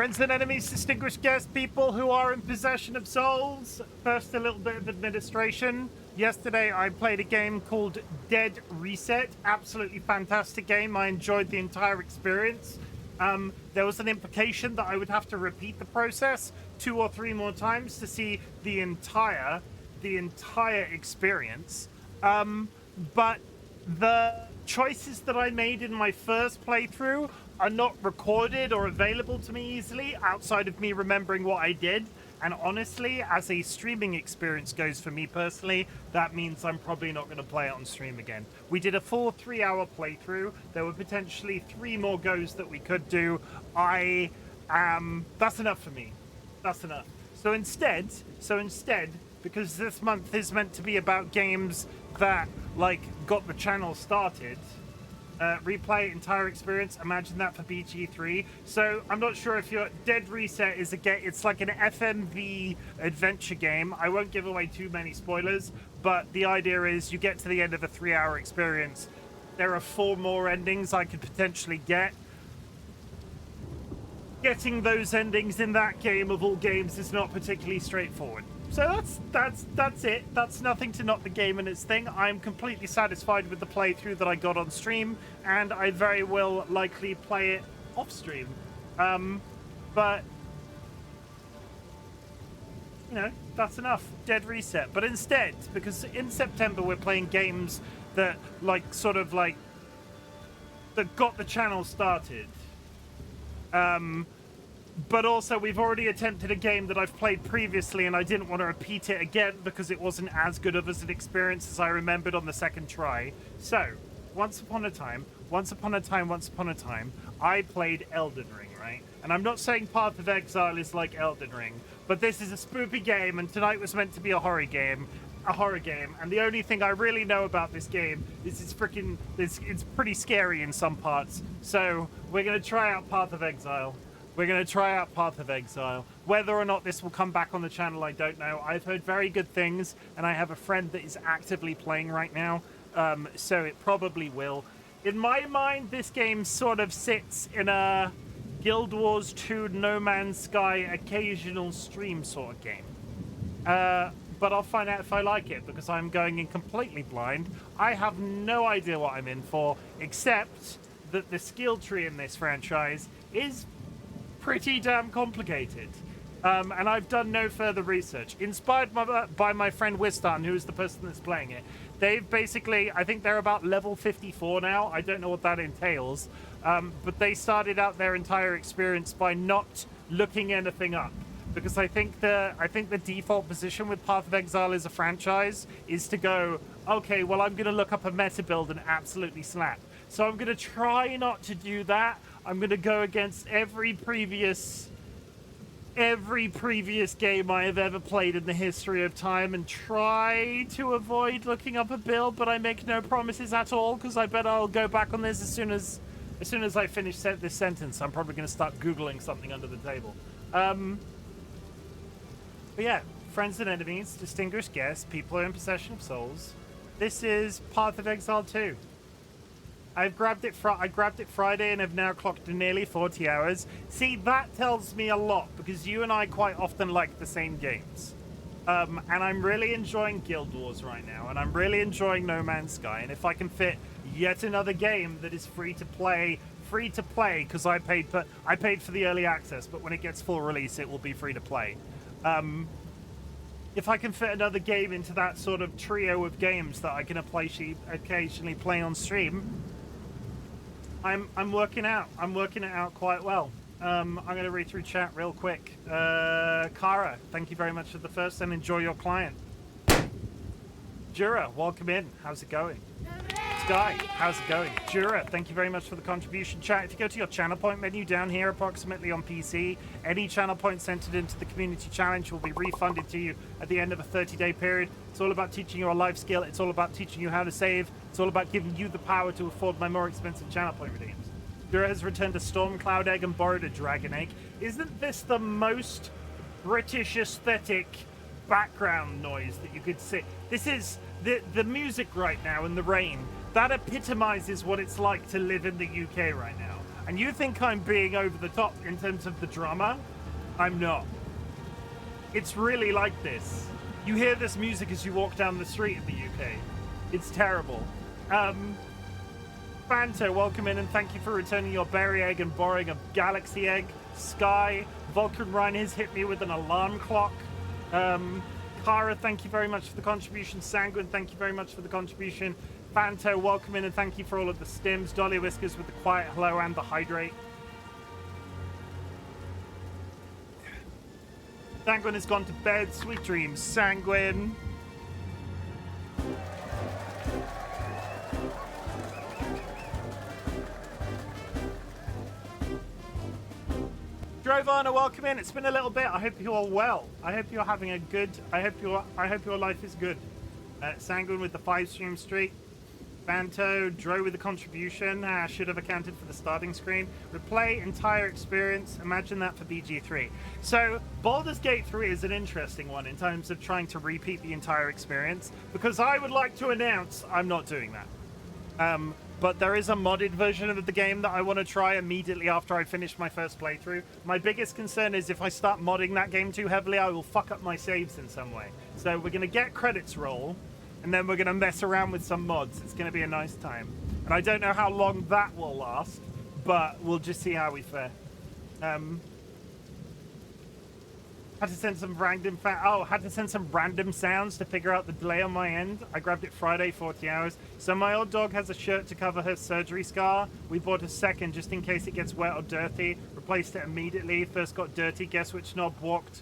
Friends and enemies, distinguished guests, people who are in possession of souls. First, a little bit of administration. Yesterday, I played a game called Dead Reset. Absolutely fantastic game. I enjoyed the entire experience. There was an implication that I would have to repeat the process 2 or 3 more times to see the entire experience. But the choices that I made in my first playthrough are not recorded or available to me easily outside of me remembering what I did. And honestly, as a streaming experience goes for me personally, that means I'm probably not going to play it on stream again. We did a full 3-hour playthrough. There were potentially 3 more goes that we could do. That's enough for me. That's enough. So instead, because this month is meant to be about games that, like, got the channel started, replay entire experience. Imagine that for BG3. So I'm not sure if your Dead Reset is it's like an FMV adventure game. I won't give away too many spoilers, but the idea is you get to the end of a 3-hour experience. There are 4 more endings I could potentially get. Getting those endings in that game of all games is not particularly straightforward. So that's it. That's nothing to knock the game and its thing. I'm completely satisfied with the playthrough that I got on stream, and I very will likely play it off stream. But you know, that's enough. Dead Reset. But instead, because in September we're playing games that that got the channel started. But also, we've already attempted a game that I've played previously, and I didn't want to repeat it again because it wasn't as good of an experience as I remembered on the second try. So, once upon a time, I played Elden Ring, right? And I'm not saying Path of Exile is like Elden Ring, but this is a spoopy game, and tonight was meant to be a horror game. And the only thing I really know about this game is it's pretty scary in some parts. So, we're going to try out Path of Exile. Whether or not this will come back on the channel, I don't know. I've heard very good things, and I have a friend that is actively playing right now, so it probably will. In my mind, this game sort of sits in a Guild Wars 2 No Man's Sky occasional stream sort of game. But I'll find out if I like it, because I'm going in completely blind. I have no idea what I'm in for, except that the skill tree in this franchise is pretty damn complicated. And I've done no further research. Inspired by my friend Wistan, who is the person that's playing it. They've basically, I think they're about level 54 now. I don't know what that entails. But they started out their entire experience by not looking anything up. Because I think the default position with Path of Exile as a franchise is to go, okay, well, I'm going to look up a meta build and absolutely slap. So I'm going to try not to do that. I'm going to go against every previous game I have ever played in the history of time and try to avoid looking up a build, but I make no promises at all, because I bet I'll go back on this as soon as I finish this sentence. I'm probably going to start Googling something under the table. But yeah, friends and enemies, distinguished guests, people who are in possession of souls. This is Path of Exile 2. I grabbed it Friday and have now clocked to nearly 40 hours. See, that tells me a lot, because you and I quite often like the same games. And I'm really enjoying Guild Wars right now, and I'm really enjoying No Man's Sky. And if I can fit yet another game that is free to play, because I paid for the early access, but when it gets full release, it will be free to play. If I can fit another game into that sort of trio of games that I can occasionally play on stream, I'm working out. I'm working it out quite well. I'm going to read through chat real quick. Kara, thank you very much for the first, and enjoy your client. Jura, welcome in. How's it going? Sky, how's it going? Jura, thank you very much for the contribution. Chat, if you go to your channel point menu down here, approximately on PC, any channel point entered into the community challenge will be refunded to you at the end of a 30-day period. It's all about teaching you a life skill. It's all about teaching you how to save. It's all about giving you the power to afford my more expensive channel point redeems. Jura has returned a Storm Cloud Egg and borrowed a Dragon Egg. Isn't this the most British aesthetic background noise that you could see? This is the music right now in the rain. That epitomizes what it's like to live in the UK right now. And you think I'm being over the top in terms of the drama? I'm not. It's really like this. You hear this music as you walk down the street in the UK. It's terrible. Fanto, welcome in and thank you for returning your berry egg and borrowing a galaxy egg. Sky, Vulcan Ryan has hit me with an alarm clock. Kara, thank you very much for the contribution. Sanguine, thank you very much for the contribution. Fanto, welcome in and thank you for all of the stims. DollyWhiskers with the quiet hello and the hydrate. Sanguine has gone to bed. Sweet dreams, Sanguine. Drovana, welcome in. It's been a little bit. I hope you're well. I hope you're having a good. I hope your life is good. Sanguine with the 5-stream streak. Banto, Dro with the contribution. Should have accounted for the starting screen. Replay entire experience. Imagine that for BG3. So Baldur's Gate 3 is an interesting one in terms of trying to repeat the entire experience, because I would like to announce I'm not doing that. But there is a modded version of the game that I want to try immediately after I finish my first playthrough. My biggest concern is if I start modding that game too heavily, I will fuck up my saves in some way. So we're going to get credits roll, and then we're going to mess around with some mods. It's going to be a nice time. And I don't know how long that will last, but we'll just see how we fare. Had to send some random sounds to figure out the delay on my end. I grabbed it Friday, 40 hours. So my old dog has a shirt to cover her surgery scar. We bought a second just in case it gets wet or dirty. Replaced it immediately. First got dirty. Guess which knob walked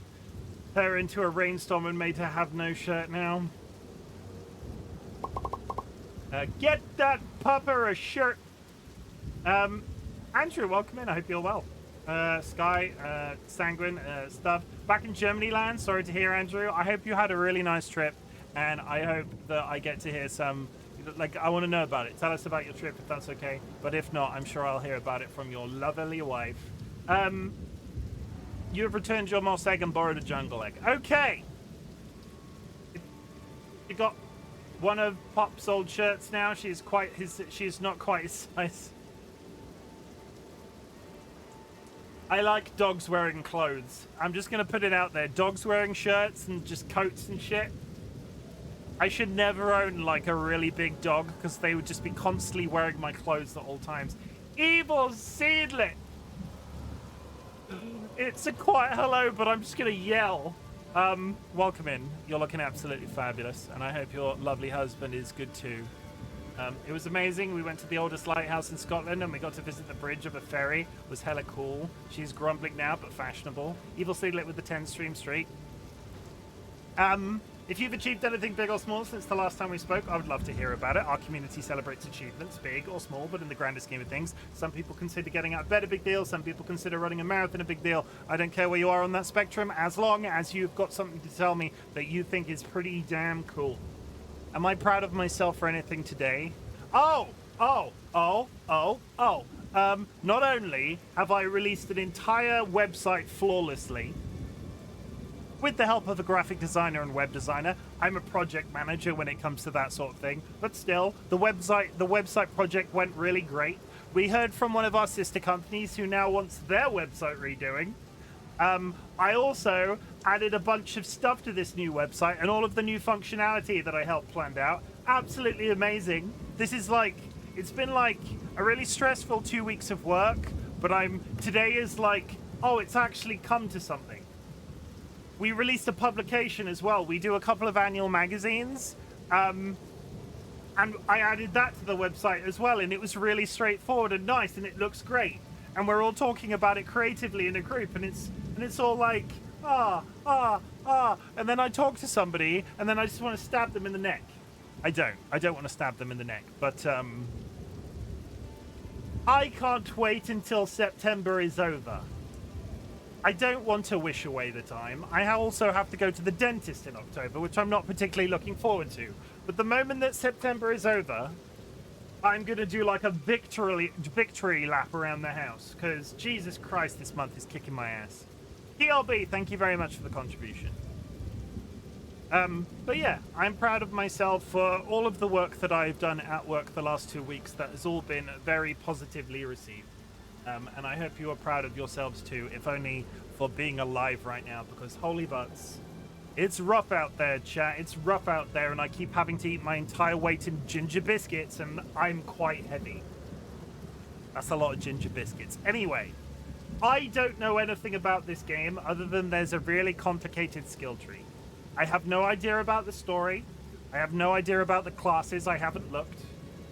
her into a rainstorm and made her have no shirt now. Get that pupper a shirt. Andrew, welcome in. I hope you're well. Sky, Sanguine, stuff. Back in Germany land, sorry to hear, Andrew. I hope you had a really nice trip, and I hope that I get to hear some, like, I want to know about it. Tell us about your trip if that's okay, but if not, I'm sure I'll hear about it from your lovely wife. You have returned your moss egg and borrowed a jungle egg. Okay! You got one of Pop's old shirts now. She's not quite his size. I like dogs wearing clothes. I'm just going to put it out there. Dogs wearing shirts and just coats and shit. I should never own, like, a really big dog because they would just be constantly wearing my clothes at all times. Evil Seedlet! It's a quiet hello, but I'm just going to yell. Welcome in. You're looking absolutely fabulous, and I hope your lovely husband is good too. It was amazing. We went to the oldest lighthouse in Scotland and we got to visit the bridge of a ferry. It was hella cool. She's grumbling now, but fashionable. Evil Seedlet with the 10-stream streak. If you've achieved anything big or small since the last time we spoke, I would love to hear about it. Our community celebrates achievements, big or small, but in the grander scheme of things. Some people consider getting out of bed a big deal. Some people consider running a marathon a big deal. I don't care where you are on that spectrum, as long as you've got something to tell me that you think is pretty damn cool. Am I proud of myself for anything today? Not only have I released an entire website flawlessly, with the help of a graphic designer and web designer. I'm a project manager when it comes to that sort of thing, but still, the website project went really great. We heard from one of our sister companies who now wants their website redoing. I also added a bunch of stuff to this new website and all of the new functionality that I helped planned out. Absolutely amazing. This is like, it's been like a really stressful 2 weeks of work, but today is like, oh, it's actually come to something. We released a publication as well. We do a couple of annual magazines, and I added that to the website as well, and it was really straightforward and nice, and it looks great. And we're all talking about it creatively in a group, and it's all like, and then I talk to somebody, and then I just want to stab them in the neck. I don't want to stab them in the neck, but I can't wait until September is over. I don't want to wish away the time. I also have to go to the dentist in October, which I'm not particularly looking forward to. But the moment that September is over, I'm going to do like a victory lap around the house, because Jesus Christ, this month is kicking my ass. DLB, thank you very much for the contribution. But yeah, I'm proud of myself for all of the work that I've done at work the last 2 weeks. That has all been very positively received. And I hope you are proud of yourselves too, if only for being alive right now, because holy butts. It's rough out there, chat. It's rough out there, and I keep having to eat my entire weight in ginger biscuits, and I'm quite heavy. That's a lot of ginger biscuits. Anyway, I don't know anything about this game other than there's a really complicated skill tree. I have no idea about the story. I have no idea about the classes. I haven't looked.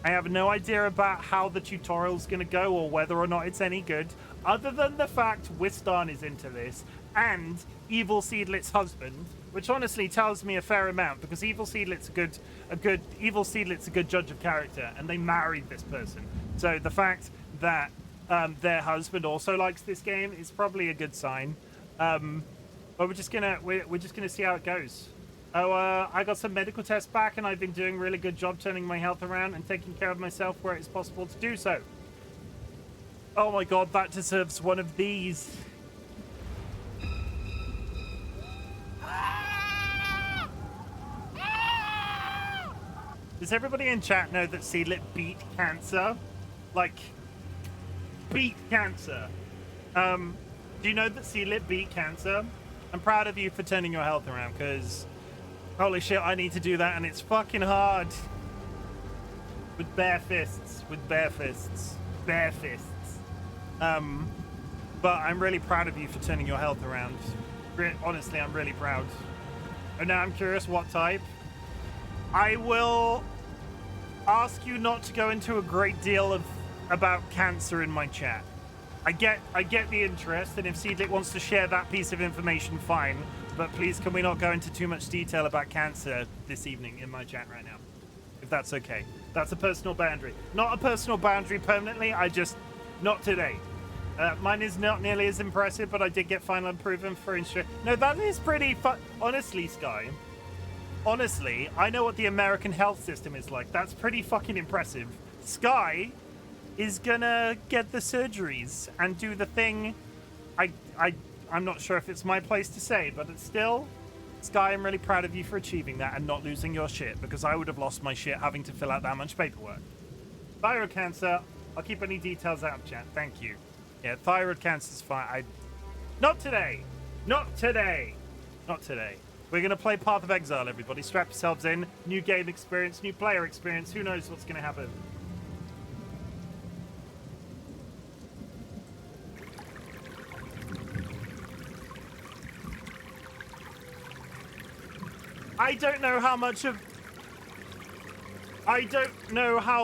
I have no idea about how the tutorial's going to go or whether or not it's any good, other than the fact Wistan is into this and Evil Seedlit's husband, which honestly tells me a fair amount because Evil Seedlit's a good judge of character, and they married this person. So the fact that their husband also likes this game is probably a good sign. But we're just gonna see how it goes. Oh, I got some medical tests back, and I've been doing a really good job turning my health around and taking care of myself where it's possible to do so. Oh my god, that deserves one of these. Does everybody in chat know that Seedlit beat cancer? Like, beat cancer. Do you know that Seedlit beat cancer? I'm proud of you for turning your health around, because holy shit, I need to do that, and it's fucking hard. With bare fists. Bare fists. But I'm really proud of you for turning your health around. Honestly, I'm really proud. And now I'm curious what type. I will ask you not to go into a great deal about cancer in my chat. I get the interest, and if Seedlit wants to share that piece of information, fine. But please, can we not go into too much detail about cancer this evening in my chat right now? If that's okay. That's a personal boundary. Not a personal boundary permanently, not today. Mine is not nearly as impressive, but I did get final improvement for insurance. No, that is pretty honestly, Sky. Honestly, I know what the American health system is like. That's pretty fucking impressive. Sky is gonna get the surgeries and do the thing. I'm not sure if it's my place to say, but it's still, Sky, I'm really proud of you for achieving that and not losing your shit, because I would have lost my shit having to fill out that much paperwork. Thyroid cancer, I'll keep any details out of chat. Thank you. Yeah, thyroid cancer's fine. Not today. Not today. Not today. We're going to play Path of Exile, everybody. Strap yourselves in. New game experience, new player experience. Who knows what's going to happen? I don't know how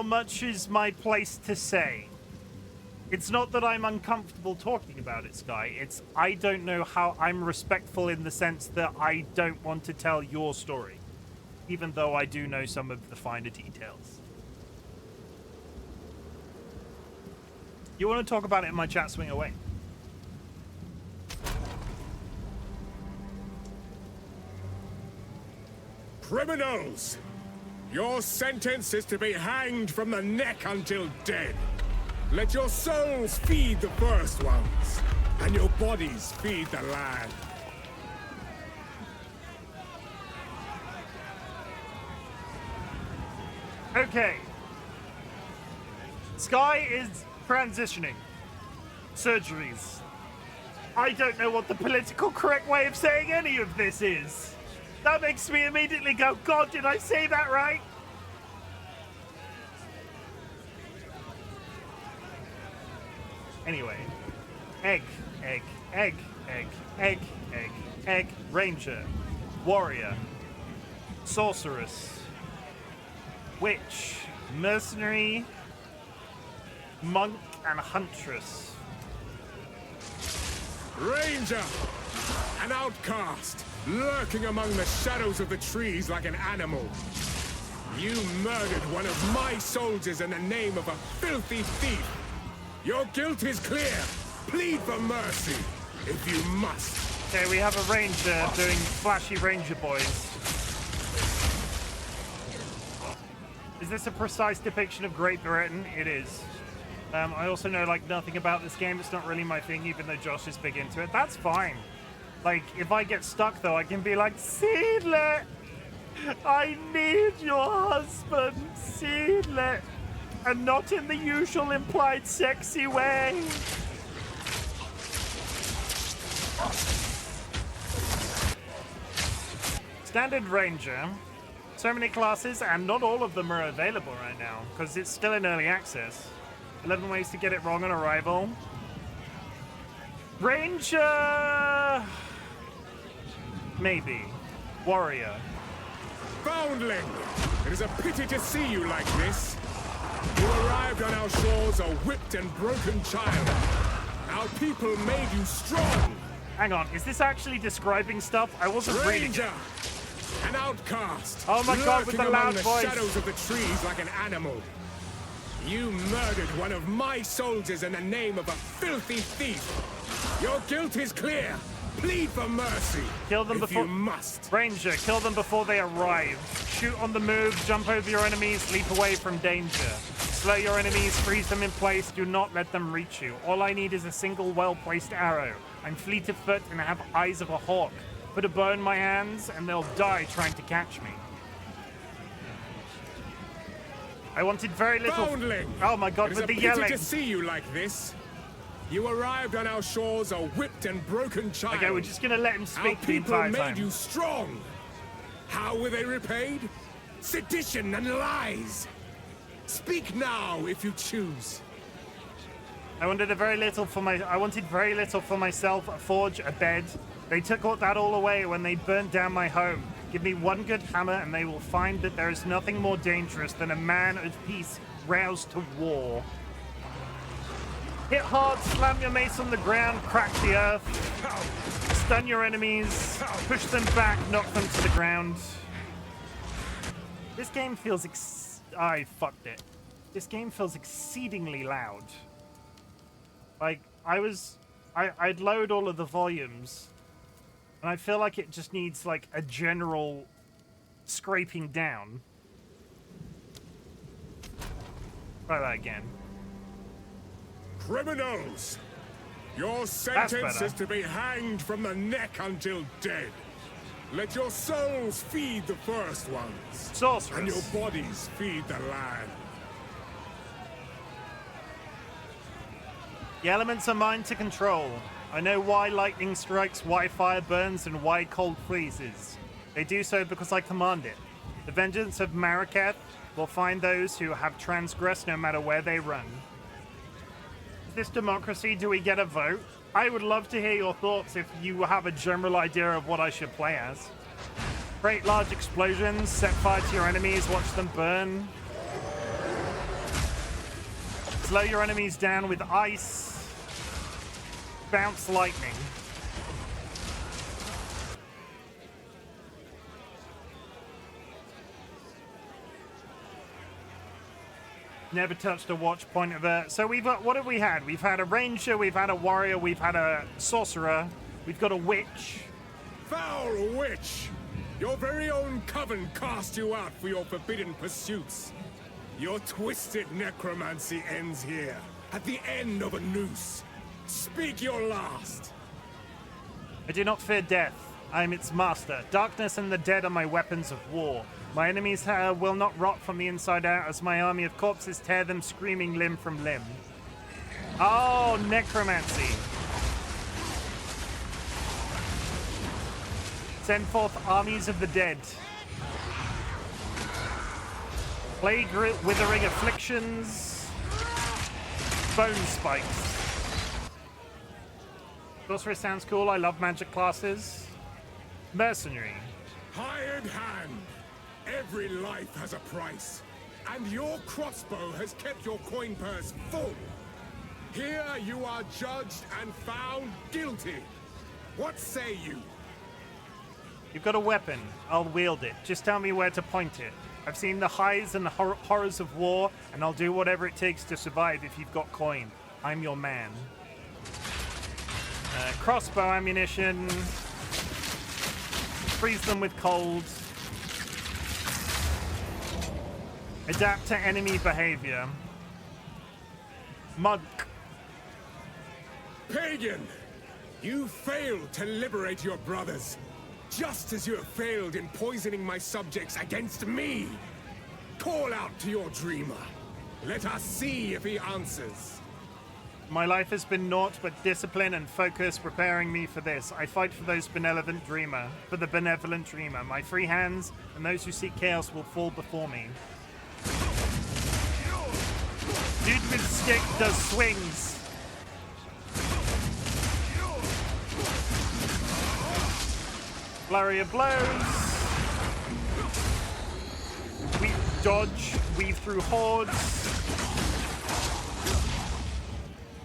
much is my place to say. It's not that I'm uncomfortable talking about it, Sky. It's I don't know how I'm respectful in the sense that I don't want to tell your story, even though I do know some of the finer details. You want to talk about it in my chat, swing away. Criminals! Your sentence is to be hanged from the neck until dead. Let your souls feed the first ones, and your bodies feed the land. Okay. Sky is transitioning. Surgeries. I don't know what the political correct way of saying any of this is. That makes me immediately go, God, did I say that right? Anyway. Egg. Ranger. Warrior. Sorceress. Witch. Mercenary. Monk and Huntress. Ranger! An outcast, lurking among the shadows of the trees like an animal. You murdered one of my soldiers in the name of a filthy thief. Your guilt is clear. Plead for mercy, if you must. Okay, we have a ranger doing flashy ranger boys. Is this a precise depiction of Great Britain? It is. I also know, like, nothing about this game. It's not really my thing, even though Josh is big into it. That's fine. Like, if I get stuck, though, I can be like, Seedlet! I need your husband, Seedlet! and not in the usual implied sexy way. Standard Ranger. So many classes, and not all of them are available right now, because it's still in early access. 11 ways to get it wrong on arrival. Ranger... maybe. Warrior. Foundling! It is a pity to see you like this. You arrived on our shores a whipped and broken child. Our people made you strong. Hang on, is this actually describing stuff? I wasn't reading it. Ranger! An outcast. Oh my god, with the loud the voice. shadows of the trees like an animal. You murdered one of my soldiers in the name of a filthy thief. Your guilt is clear. Plead for mercy. Kill them before you must. Ranger, kill them before they arrive. Shoot on the move, jump over your enemies, leap away from danger. Slow your enemies, freeze them in place, do not let them reach you. All I need is a single well-placed arrow. I'm fleet of foot and I have eyes of a hawk. Put a bow in my hands and they'll die trying to catch me. I wanted very little. Foundling! Oh my god, with the yelling. It is a pity to see you like this. You arrived on our shores a whipped and broken child. Okay, we're just gonna let him speak our the entire people time. made you strong. How were they repaid? Sedition and lies. Speak now if you choose. I wanted very little for myself, a forge, a bed. They took that all away when they burnt down my home. Give me one good hammer and they will find that there is nothing more dangerous than a man of peace roused to war. Hit hard, slam your mace on the ground, crack the earth, stun your enemies, push them back, knock them to the ground. This game feels I fucked it. This game feels exceedingly loud. Like, I'd load all of the volumes, and I feel like it just needs, like, a general scraping down. Try that again. Criminals! Your sentence is to be hanged from the neck until dead. Let your souls feed the first ones. Sorceress. And your bodies feed the land. The elements are mine to control. I know why lightning strikes, why fire burns, and why cold freezes. They do so because I command it. The vengeance of Marraketh will find those who have transgressed no matter where they run. Is this democracy? Do we get a vote? I would love to hear your thoughts if you have a general idea of what I should play as. Create large explosions, set fire to your enemies, watch them burn. Slow your enemies down with ice. Bounce lightning. Never touched a watch point of a... So we've got... What have we had? We've had a ranger, we've had a warrior, we've had a sorcerer, we've got a witch. Foul witch! Your very own coven cast you out for your forbidden pursuits. Your twisted necromancy ends here, at the end of a noose. Speak your last. I do not fear death. I am its master. Darkness and the dead are my weapons of war. My enemies will not rot from the inside out as my army of corpses tear them screaming limb from limb. Oh, necromancy. Send forth armies of the dead. Plague withering afflictions. Bone spikes. Sorcerer sounds cool. I love magic classes. Mercenary. Hired hand. Every life has a price. And your crossbow has kept your coin purse full. Here you are judged and found guilty. What say you? You've got a weapon. I'll wield it. Just tell me where to point it. I've seen the highs and the horrors of war, and I'll do whatever it takes to survive if you've got coin. I'm your man. Crossbow ammunition. Freeze them with cold. Adapt to enemy behavior. Monk. Pagan! You failed to liberate your brothers, just as you have failed in poisoning my subjects against me. Call out to your dreamer. Let us see if he answers. My life has been naught but discipline and focus preparing me for this. I fight for the benevolent dreamer. My free hands and those who seek chaos will fall before me. Dude with stick does swings. Flurry of blows. Weave dodge, weave through hordes.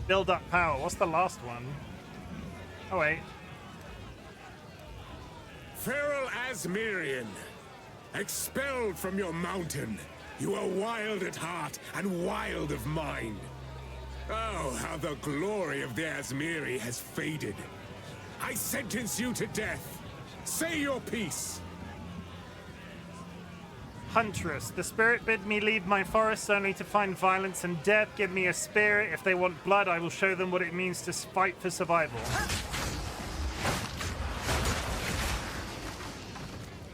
Build up power. What's the last one? Oh, wait. Feral Asmirian, expelled from your mountain. You are wild at heart and wild of mind. Oh, how the glory of the Asmiri has faded. I sentence you to death. Say your piece. Huntress, the spirit bid me leave my forests only to find violence and death. Give me a spirit. If they want blood, I will show them what it means to fight for survival.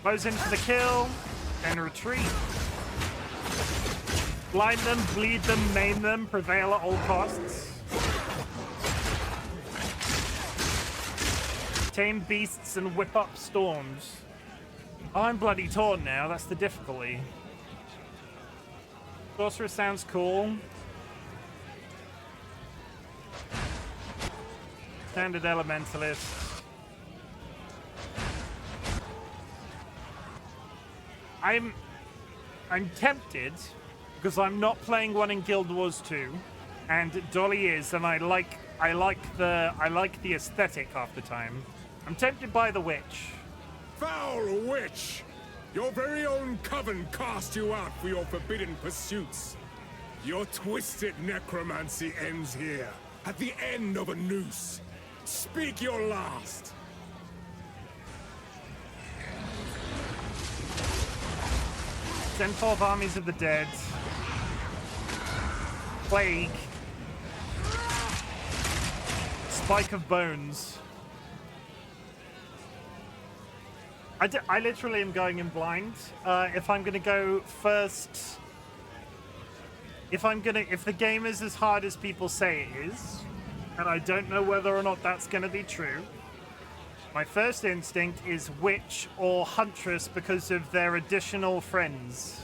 Goes in for the kill, then retreat. Blind them, bleed them, maim them, prevail at all costs. Tame beasts and whip up storms. Oh, I'm bloody torn now. That's the difficulty. Sorcerer sounds cool. Standard Elementalist. I'm tempted because I'm not playing one in Guild Wars 2, and Dolly is, and I like the aesthetic half the time. I'm tempted by the witch. Foul witch! Your very own coven cast you out for your forbidden pursuits. Your twisted necromancy ends here, at the end of a noose. Speak your last. Send forth armies of the dead. Plague. Spike of bones. I literally am going in blind. If I'm gonna go first, if the game is as hard as people say it is, and I don't know whether or not that's gonna be true, my first instinct is witch or huntress because of their additional friends.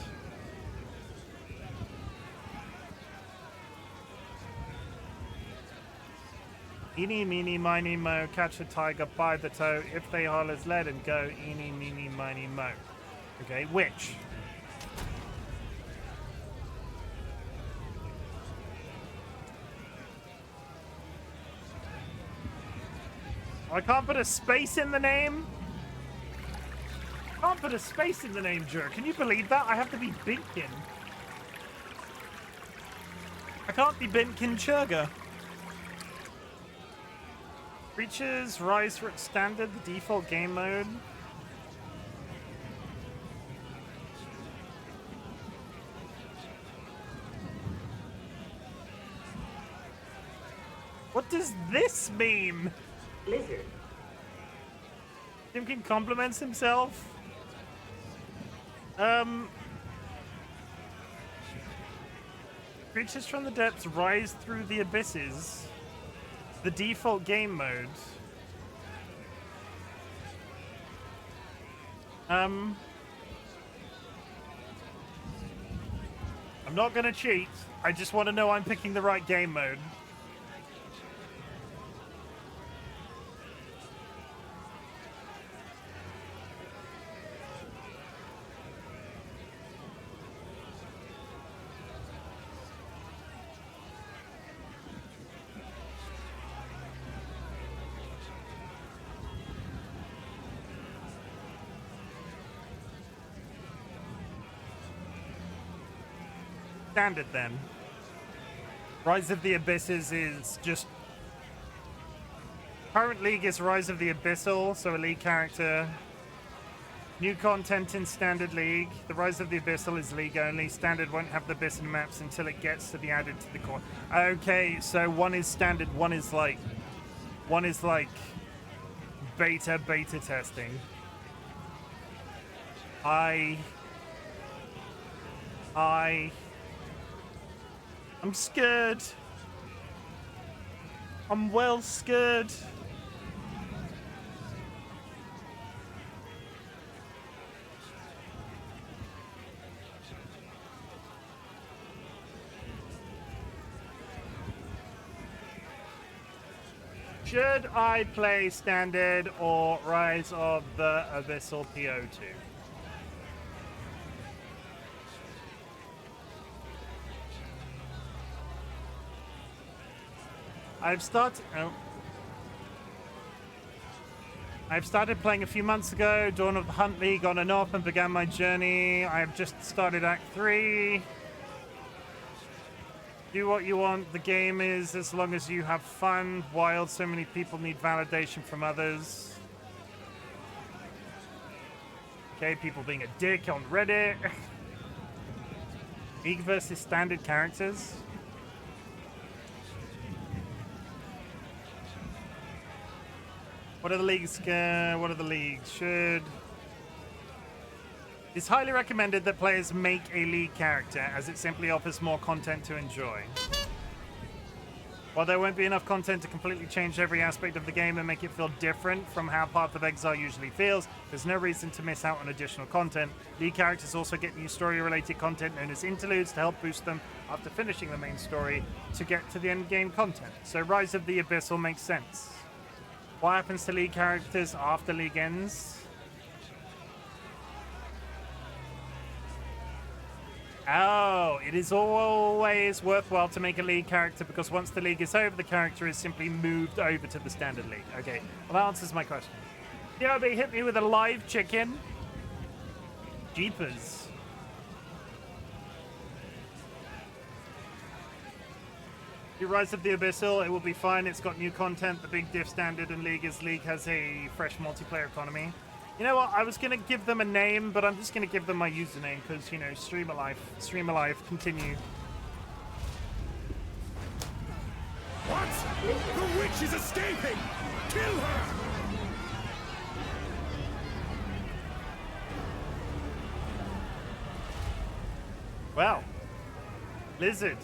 Eeny, meeny, miny, mo, catch a tiger by the toe. If they hollers, let him go. Eeny, meeny, miny, mo. Okay, witch. I can't put a space in the name? Can't put a space in the name, jerk. Can you believe that? I have to be Binkin. I can't be Binkin Churga. Creatures rise for its standard, the default game mode. What does this mean? Blizzard. Chimken compliments himself. Creatures from the depths rise through the abysses. The default game mode. I'm not gonna cheat. I just want to know I'm picking the right game mode. Standard then. Rise of the Abysses is just... Current league is Rise of the Abyssal, so a league character. New content in Standard League. The Rise of the Abyssal is league only. Standard won't have the Abyssal maps until it gets to be added to the core. Okay, so one is Standard, one is like beta testing. I'm scared. I'm well scared. Should I play Standard or Rise of the Abyssal PO2? I've started playing a few months ago, Dawn of the Hunt League on and off, and began my journey. I have just started Act 3. Do what you want. The game is as long as you have fun. Wild, so many people need validation from others. Okay, people being a dick on Reddit. League versus Standard characters. What are the leagues? What are the leagues? It's highly recommended that players make a league character, as it simply offers more content to enjoy. While there won't be enough content to completely change every aspect of the game and make it feel different from how Path of Exile usually feels, there's no reason to miss out on additional content. League characters also get new story-related content known as interludes to help boost them after finishing the main story to get to the end game content. So Rise of the Abyssal makes sense. What happens to league characters after League ends? Oh, it is always worthwhile to make a league character because once the league is over, the character is simply moved over to the standard league. Okay, well that answers my question. Yeah, they hit me with a live chicken. Jeepers. You Rise of the Abyssal, it will be fine. It's got new content. The big diff standard and league is league has a fresh multiplayer economy. You know what? I was going to give them a name, but I'm just going to give them my username because, you know, stream alive, continue. What? The witch is escaping! Kill her! Well, Lizard.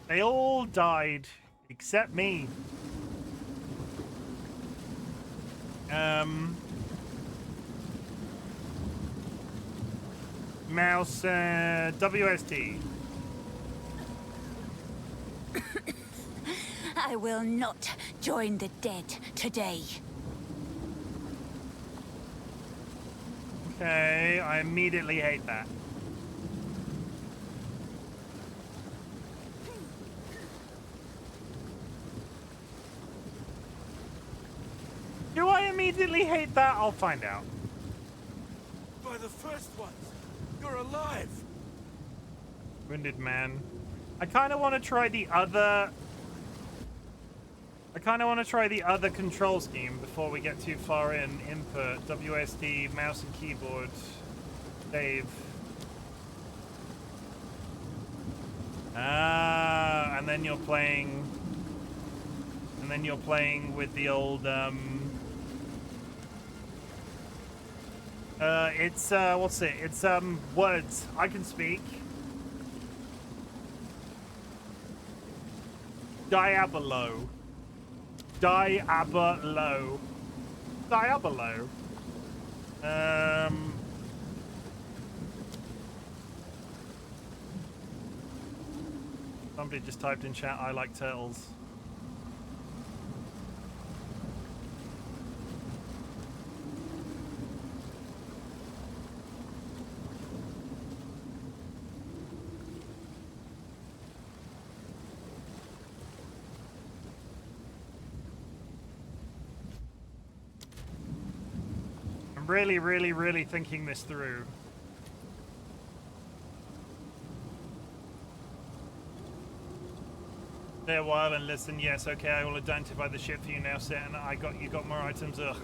They all died except me. Mouse, WST. I will not join the dead today. Okay, I immediately hate that. Do I immediately hate that? I'll find out. By the first ones, you're alive. Wounded man. I kind of want to try the other... control scheme before we get too far in. Input, WSD, mouse and keyboard. Save. Ah, and then you're playing... with the old, it's, what's it? It's, words. I can speak. Diabolo. Diabolo. Somebody just typed in chat, I like turtles. Really thinking this through. Stay a while and listen. Yes, okay, I will identify the ship for you now, Set, and you got more items. Ugh.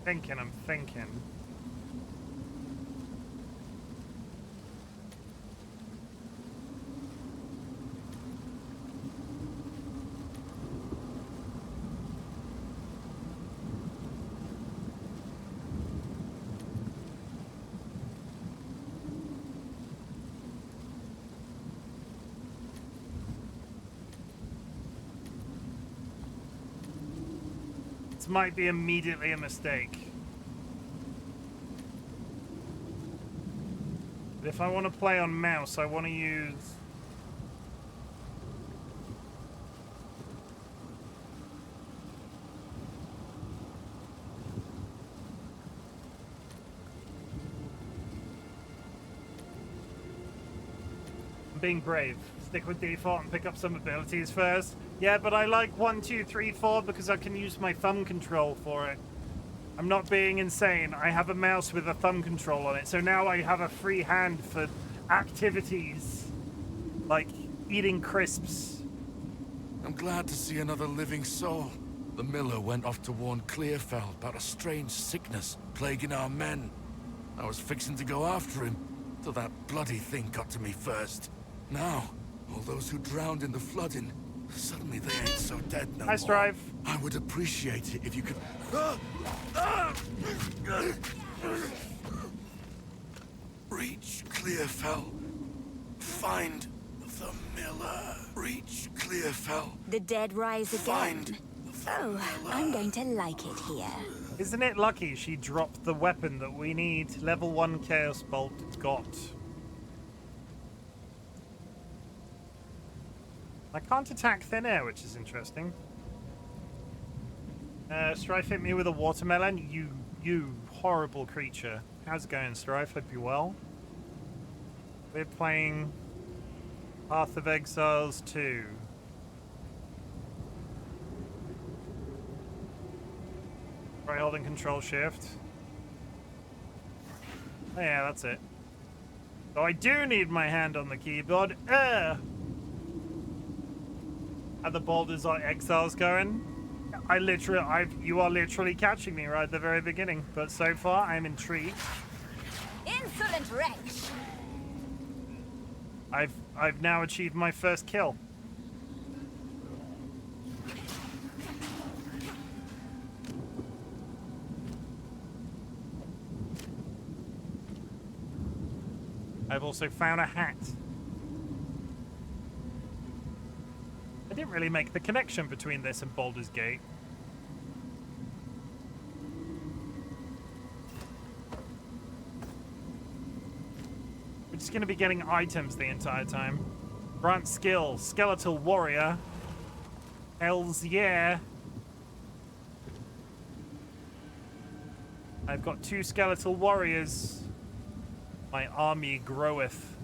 I'm thinking. This might be immediately a mistake. But if I want to play on mouse, I want to use... I'm being brave. Stick with default and pick up some abilities first. Yeah, but I like 1, 2, 3, 4 because I can use my thumb control for it. I'm not being insane. I have a mouse with a thumb control on it, so now I have a free hand for activities like eating crisps. I'm glad to see another living soul. The miller went off to warn Clearfell about a strange sickness plaguing our men. I was fixing to go after him, till that bloody thing got to me first. Now, all those who drowned in the flooding, suddenly they ain't so dead no more. Nice drive. I would appreciate it if you could... Reach Clearfell. Find the miller. Reach Clearfell. The dead rise again. Find the Oh, miller. I'm going to like it here. Isn't it lucky she dropped the weapon that we need? Level 1 Chaos Bolt got. I can't attack thin air, which is interesting. Strife hit me with a watermelon. You horrible creature. How's it going, Strife? Hope you're well. We're playing Path of Exiles 2. Try holding Control Shift. Oh yeah, that's it. So I do need my hand on the keyboard. Are the Baldur's Gate Exiles going? You are literally catching me right at the very beginning. But so far, I'm intrigued. Insolent wretch! I've now achieved my first kill. I've also found a hat. I didn't really make the connection between this and Baldur's Gate. We're just going to be getting items the entire time. Grant skill, skeletal warrior. Hells yeah. I've got 2 skeletal warriors. My army groweth.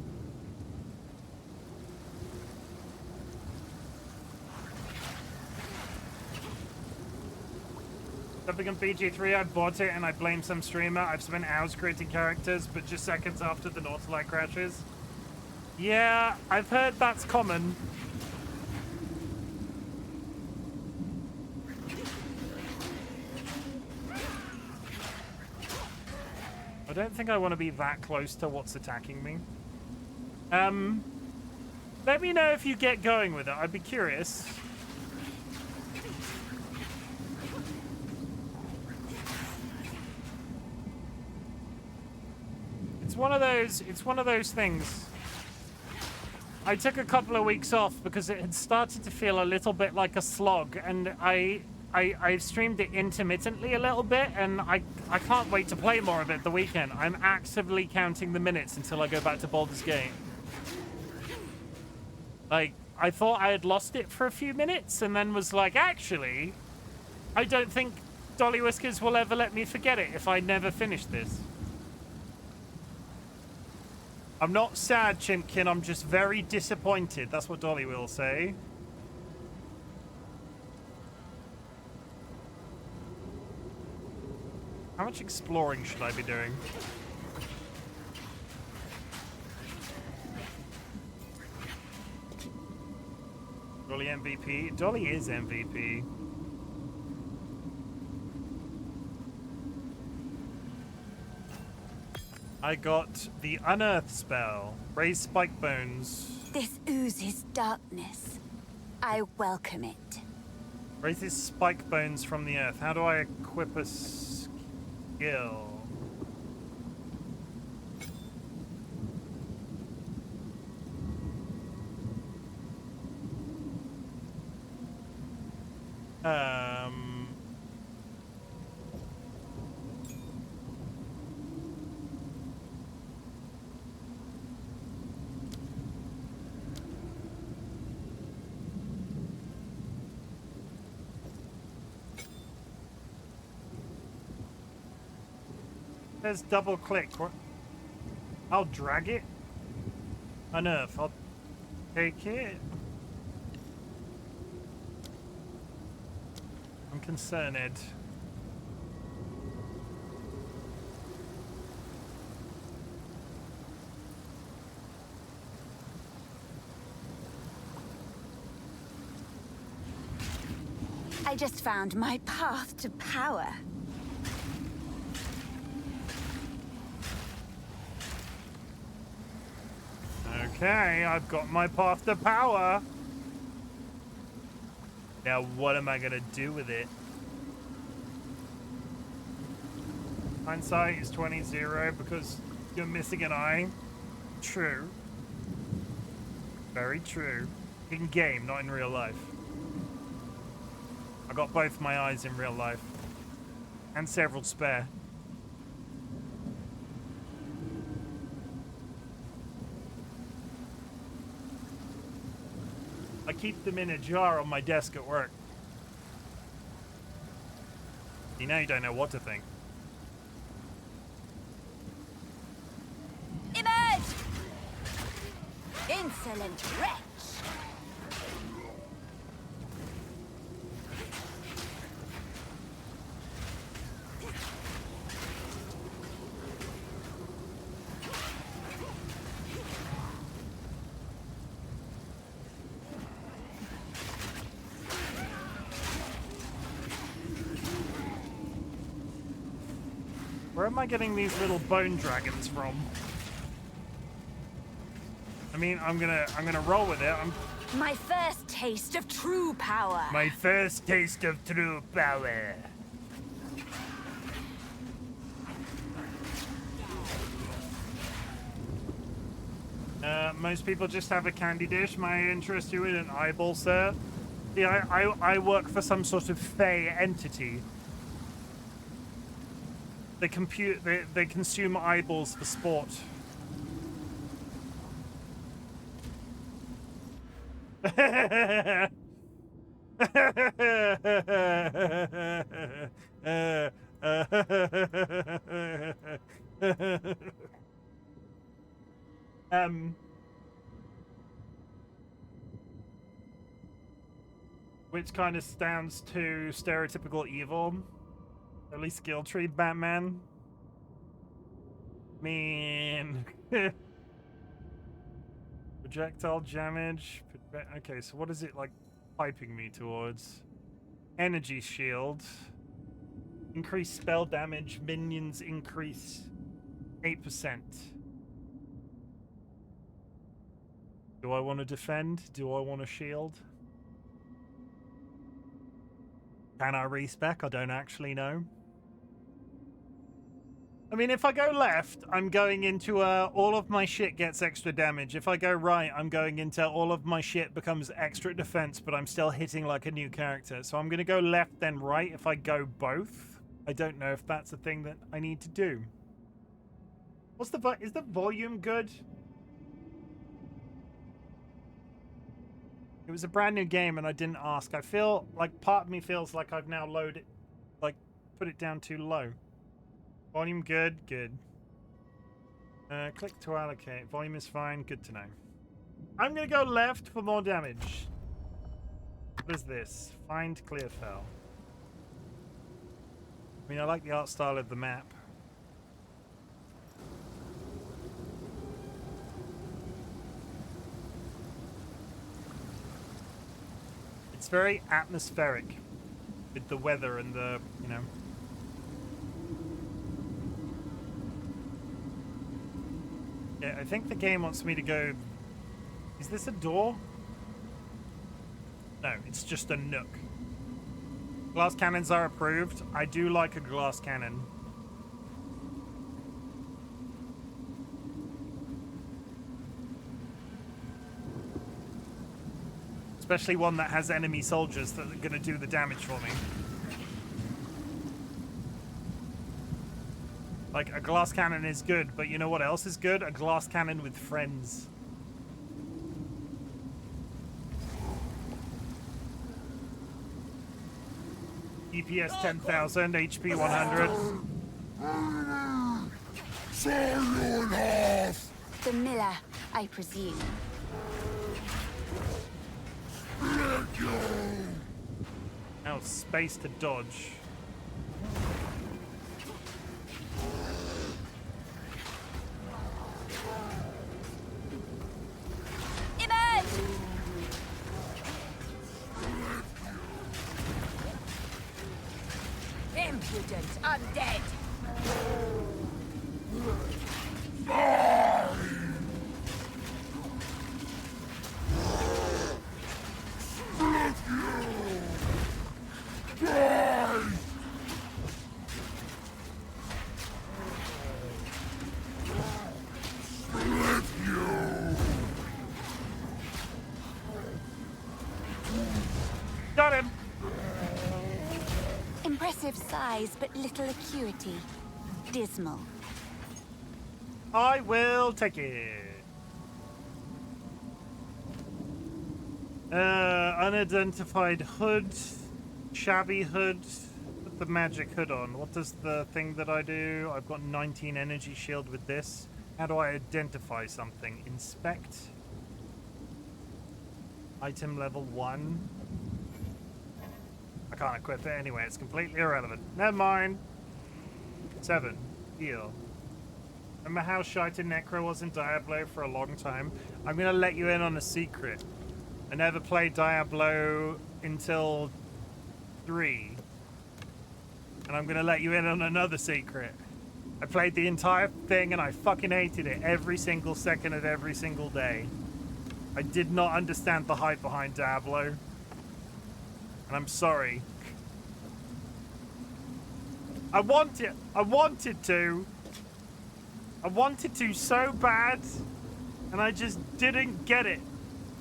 Something on BG3, I bought it and I blame some streamer. I've spent hours creating characters, but just seconds after the Nautilite crashes. Yeah, I've heard that's common. I don't think I want to be that close to what's attacking me. Let me know if you get going with it. I'd be curious. It's one of those things. I took a couple of weeks off because it had started to feel a little bit like a slog, and I've streamed it intermittently a little bit, and I can't wait to play more of it the weekend. I'm actively counting the minutes until I go back to Baldur's Gate. Like, I thought I had lost it for a few minutes, and then was like, actually, I don't think DollyWhiskers will ever let me forget it if I never finish this. I'm not sad, Chimken, I'm just very disappointed. That's what Dolly will say. How much exploring should I be doing? Dolly MVP? Dolly is MVP. I got the Unearth spell. Raise spike bones. This oozes darkness. I welcome it. Raises spike bones from the earth. How do I equip a skill? There's double click. I'll drag it. Unearth. I'll take it. I'm concerned. I just found my path to power. Okay, I've got my path to power. Now, what am I gonna do with it? Hindsight is 20-0 because you're missing an eye. True. Very true. In game, not in real life. I got both my eyes in real life. And several spare. I keep them in a jar on my desk at work. You know, you don't know what to think. Emerge! Insolent wretch! Where am I getting these little bone dragons from? I mean, I'm gonna roll with it. My first taste of true power. My first taste of true power. Most people just have a candy dish. May I interest you in an eyeball, sir? Yeah, I work for some sort of fey entity. They consume eyeballs for sport. Which kind of stands to stereotypical evil. Early skill tree, Batman. Mean. Projectile damage. Okay, so what is it like piping me towards? Energy shield. Increase spell damage. Minions increase 8%. Do I want to defend? Do I want to shield? Can I respec? I don't actually know. I mean, if I go left, I'm going into all of my shit gets extra damage. If I go right, I'm going into all of my shit becomes extra defense, but I'm still hitting like a new character. So I'm going to go left then right if I go both. I don't know if that's a thing that I need to do. What's the is the volume good? It was a brand new game and I didn't ask. I feel like part of me feels like I've now loaded, like put it down too low. Volume good, good. Click to allocate. Volume is fine, good to know. I'm gonna go left for more damage. What is this? Find Clearfell. I mean, I like the art style of the map. It's very atmospheric with the weather and the, you know. Yeah, I think the game wants me to go... Is this a door? No, it's just a nook. Glass cannons are approved. I do like a glass cannon. Especially one that has enemy soldiers that are going to do the damage for me. Like, a glass cannon is good, but you know what else is good? A glass cannon with friends. DPS 10,000, HP 100. The miller, I presume. Now space to dodge. Impudent undead! Got him! Impressive size, but little acuity. Dismal. I will take it. Unidentified hood. Shabby hood. Put the magic hood on. What does the thing that I do? I've got 19 energy shield with this. How do I identify something? Inspect. Item level 1. I can't equip it anyway. It's completely irrelevant. Never mind. 7. Heal. Remember how shite Necro was in Diablo for a long time? I'm going to let you in on a secret. I never played Diablo until 3. And I'm going to let you in on another secret. I played the entire thing and I fucking hated it every single second of every single day. I did not understand the hype behind Diablo. And I'm sorry. I wanted to. I wanted to so bad, and I just didn't get it.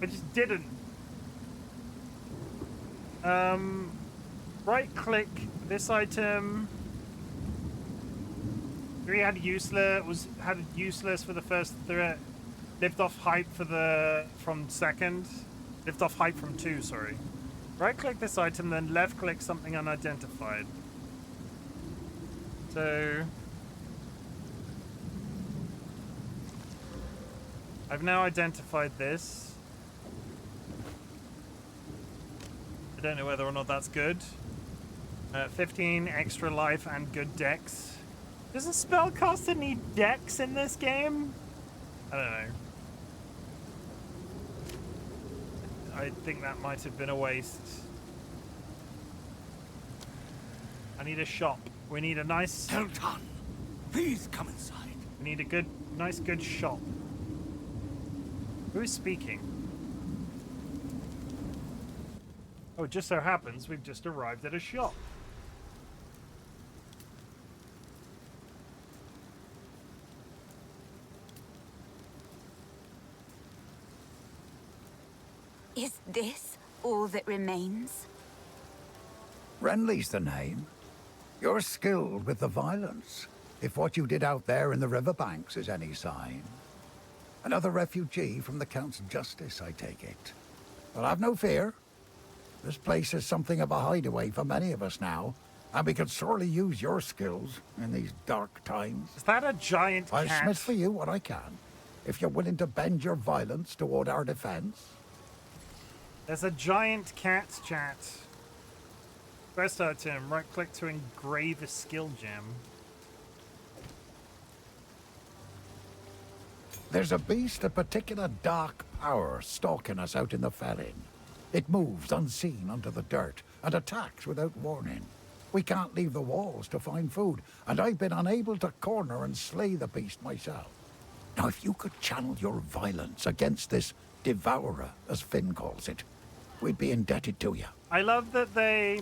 I just didn't. Right click this item. We had useless for the first threat. Lived off hype from second. Lived off hype from 2, sorry. Right click this item, then left click something unidentified. So I've now identified this. I don't know whether or not that's good. 15 extra life and good dex. Does a spellcaster need dex in this game? I don't know. I think that might have been a waste. I need a shop. We need a nice... Delton, please come inside. We need a good, nice, good shop. Who's speaking? Oh, it just so happens we've just arrived at a shop. Is this all that remains? Renly's the name. You're skilled with the violence, if what you did out there in the riverbanks is any sign. Another refugee from the Count's justice, I take it. Well, have no fear. This place is something of a hideaway for many of us now, and we could sorely use your skills in these dark times. Is that a giant cat? I'll smith for you what I can, if you're willing to bend your violence toward our defense. There's a giant cat, chat. Quest item, right click to engrave a skill gem. There's a beast of particular dark power stalking us out in the felling. It moves unseen under the dirt and attacks without warning. We can't leave the walls to find food, and I've been unable to corner and slay the beast myself. Now, if you could channel your violence against this devourer, as Finn calls it, we'd be indebted to you. I love that they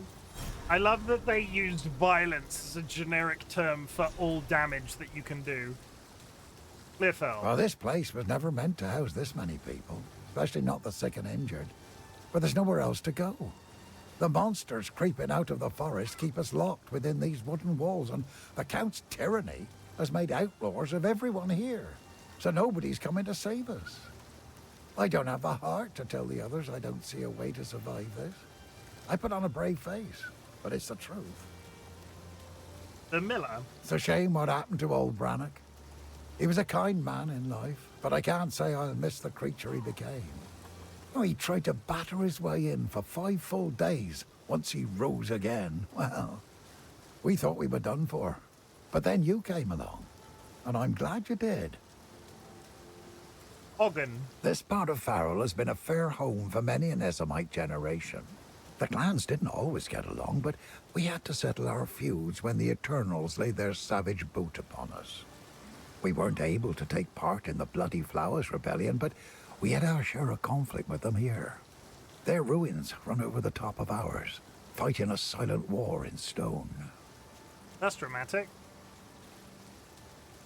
used violence as a generic term for all damage that you can do. Cliffel. Well, this place was never meant to house this many people, especially not the sick and injured. But there's nowhere else to go. The monsters creeping out of the forest keep us locked within these wooden walls, and the Count's tyranny has made outlaws of everyone here. So nobody's coming to save us. I don't have the heart to tell the others I don't see a way to survive this. I put on a brave face, but it's the truth. The miller. It's a shame what happened to old Brannock. He was a kind man in life, but I can't say I'll miss the creature he became. Oh, he tried to batter his way in for 5 full days once he rose again. Well, we thought we were done for. But then you came along, and I'm glad you did. Ogden. This part of Farrell has been a fair home for many an Essamite generation. The clans didn't always get along, but we had to settle our feuds when the Eternals laid their savage boot upon us. We weren't able to take part in the Bloody Flowers Rebellion, but we had our share of conflict with them here. Their ruins run over the top of ours, fighting a silent war in stone. That's dramatic.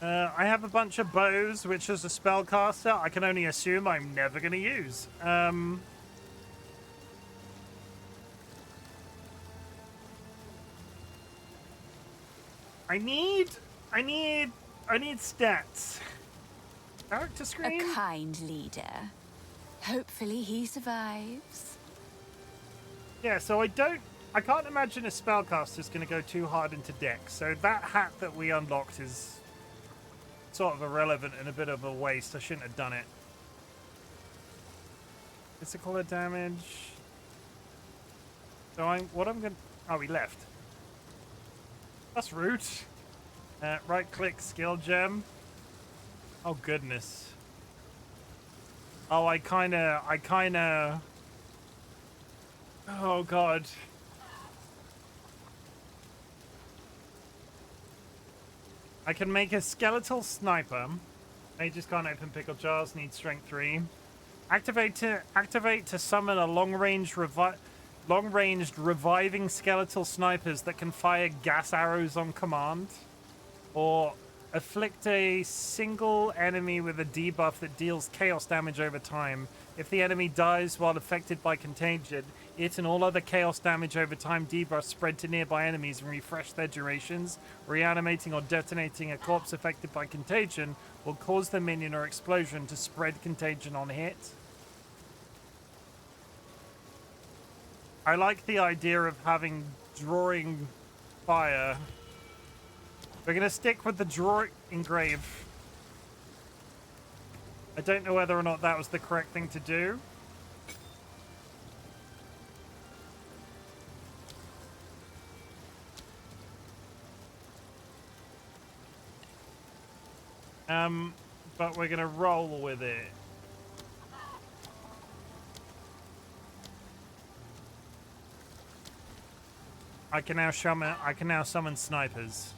I have a bunch of bows, which as a spellcaster, I can only assume I'm never going to use. I need stats. Character screen? A kind leader. Hopefully he survives. Yeah, so I can't imagine a spellcaster's going to go too hard into dex. So that hat that we unlocked is sort of irrelevant and a bit of a waste. I shouldn't have done it. Physical damage. So oh, he left. That's rude. Right-click skill gem. Oh, goodness. Oh, I kinda... Oh, God. I can make a skeletal sniper. I just can't open pickle jars. Need strength 3. Activate to summon a long-ranged reviving skeletal snipers that can fire gas arrows on command. Or afflict a single enemy with a debuff that deals chaos damage over time. If the enemy dies while affected by contagion, it and all other chaos damage over time debuffs spread to nearby enemies and refresh their durations. Reanimating or detonating a corpse affected by contagion will cause the minion or explosion to spread contagion on hit. I like the idea of having drawing fire. We're going to stick with the draw engrave. I don't know whether or not that was the correct thing to do. But we're going to roll with it. I can now summon snipers.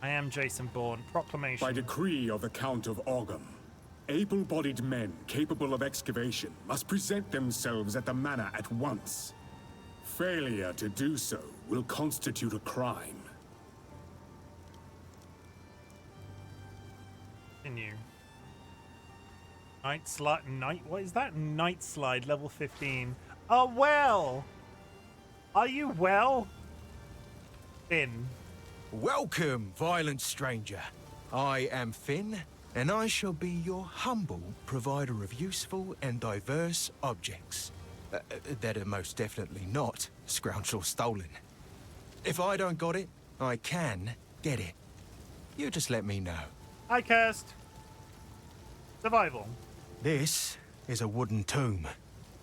I am Jason Bourne. Proclamation. By decree of the Count of Ogham, able-bodied men capable of excavation must present themselves at the manor at once. Failure to do so will constitute a crime. Continue. What is that? Night slide, level 15. Oh, well! Are you well? Finn. Welcome, violent stranger. I am Finn, and I shall be your humble provider of useful and diverse objects. That are most definitely not scrounged or stolen. If I don't got it, I can get it. You just let me know. Hi, Kirst. Survival. This is a wooden tomb,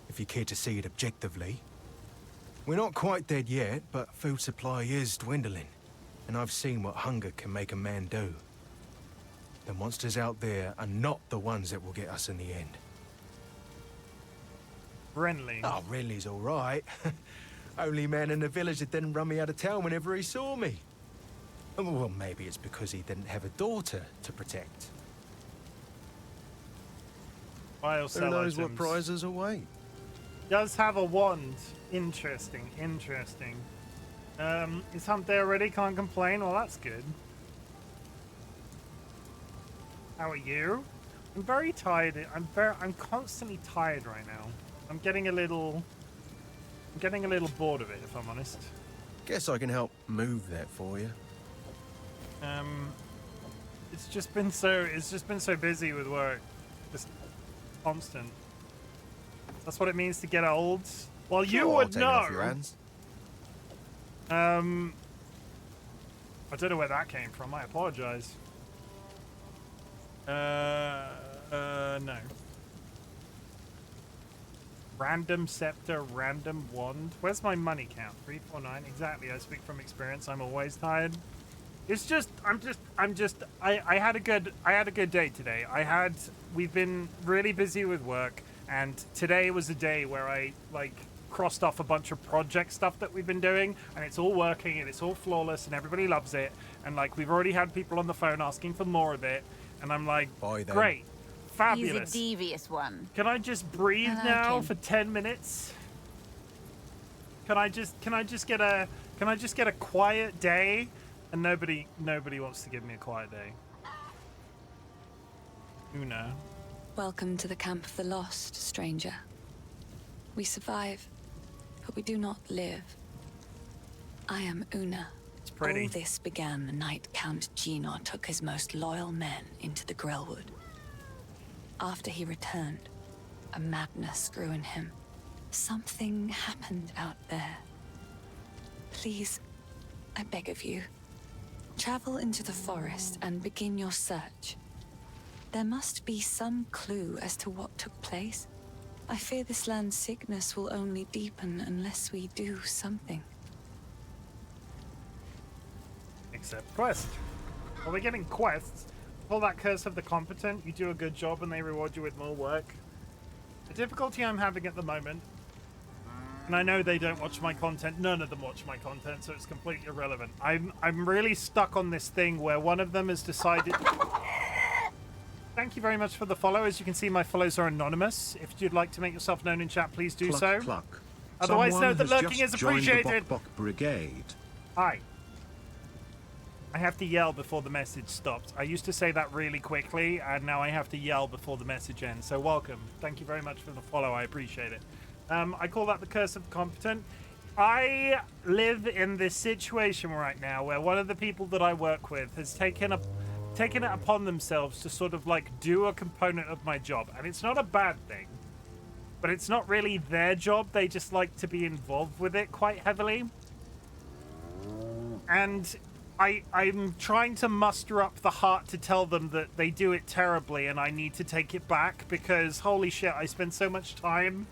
if you care to see it objectively. We're not quite dead yet, but food supply is dwindling. And I've seen what hunger can make a man do. The monsters out there are not the ones that will get us in the end. Renly. Oh, Renly's all right. Only man in the village that didn't run me out of town whenever he saw me. Well, maybe it's because he didn't have a daughter to protect. I'll Who sell knows what items. prizes await? Does have a wand. Interesting, interesting. Is Hunt there already? Can't complain. Well, that's good. How are you? I'm very tired. I'm constantly tired right now. I'm getting a little bored of it, if I'm honest. Guess I can help move that for you. It's just been so busy with work. Just constant. That's what it means to get old. Well, you Sure, I'll would take it off your know. hands. I don't know where that came from. I apologize. No. Random scepter, random wand. Where's my money count? 349. Exactly. I speak from experience. I'm always tired. It's just, I had a good day today. We've been really busy with work, and today was a day where I, like, crossed off a bunch of project stuff that we've been doing, and it's all working, and it's all flawless, and everybody loves it, and, like, we've already had people on the phone asking for more of it, and I'm like, Bye then. great, fabulous. He's a devious one. Can I just breathe I like now him. for 10 minutes? Can I just get a quiet day? And nobody wants to give me a quiet day. Una. Welcome to the camp of the lost, stranger. We survive, but we do not live. I am Una. It's pretty. All this began the night Count Gino took his most loyal men into the Grellwood. After he returned, a madness grew in him. Something happened out there. Please, I beg of you, travel into the forest and begin your search. There must be some clue as to what took place. I fear this land's sickness will only deepen unless we do something. Accept quest. Well, we're getting quests. Pull that curse of the competent. You do a good job and they reward you with more work. The difficulty I'm having at the moment, and I know they don't watch my content, none of them watch my content, so it's completely irrelevant. I'm really stuck on this thing where one of them has decided... Thank you very much for the follow. As you can see, my follows are anonymous. If you'd like to make yourself known in chat, please do so. Cluck. Otherwise, Someone note that has lurking just is joined the appreciated. Bok Bok Brigade. Hi. I have to yell before the message stops. I used to say that really quickly, and now I have to yell before the message ends. So welcome. Thank you very much for the follow. I appreciate it. I call that the curse of the competent. I live in this situation right now where one of the people that I work with has taken it upon themselves to sort of like do a component of my job. And it's not a bad thing, but it's not really their job. They just like to be involved with it quite heavily. And I'm trying to muster up the heart to tell them that they do it terribly and I need to take it back because holy shit, I spend so much time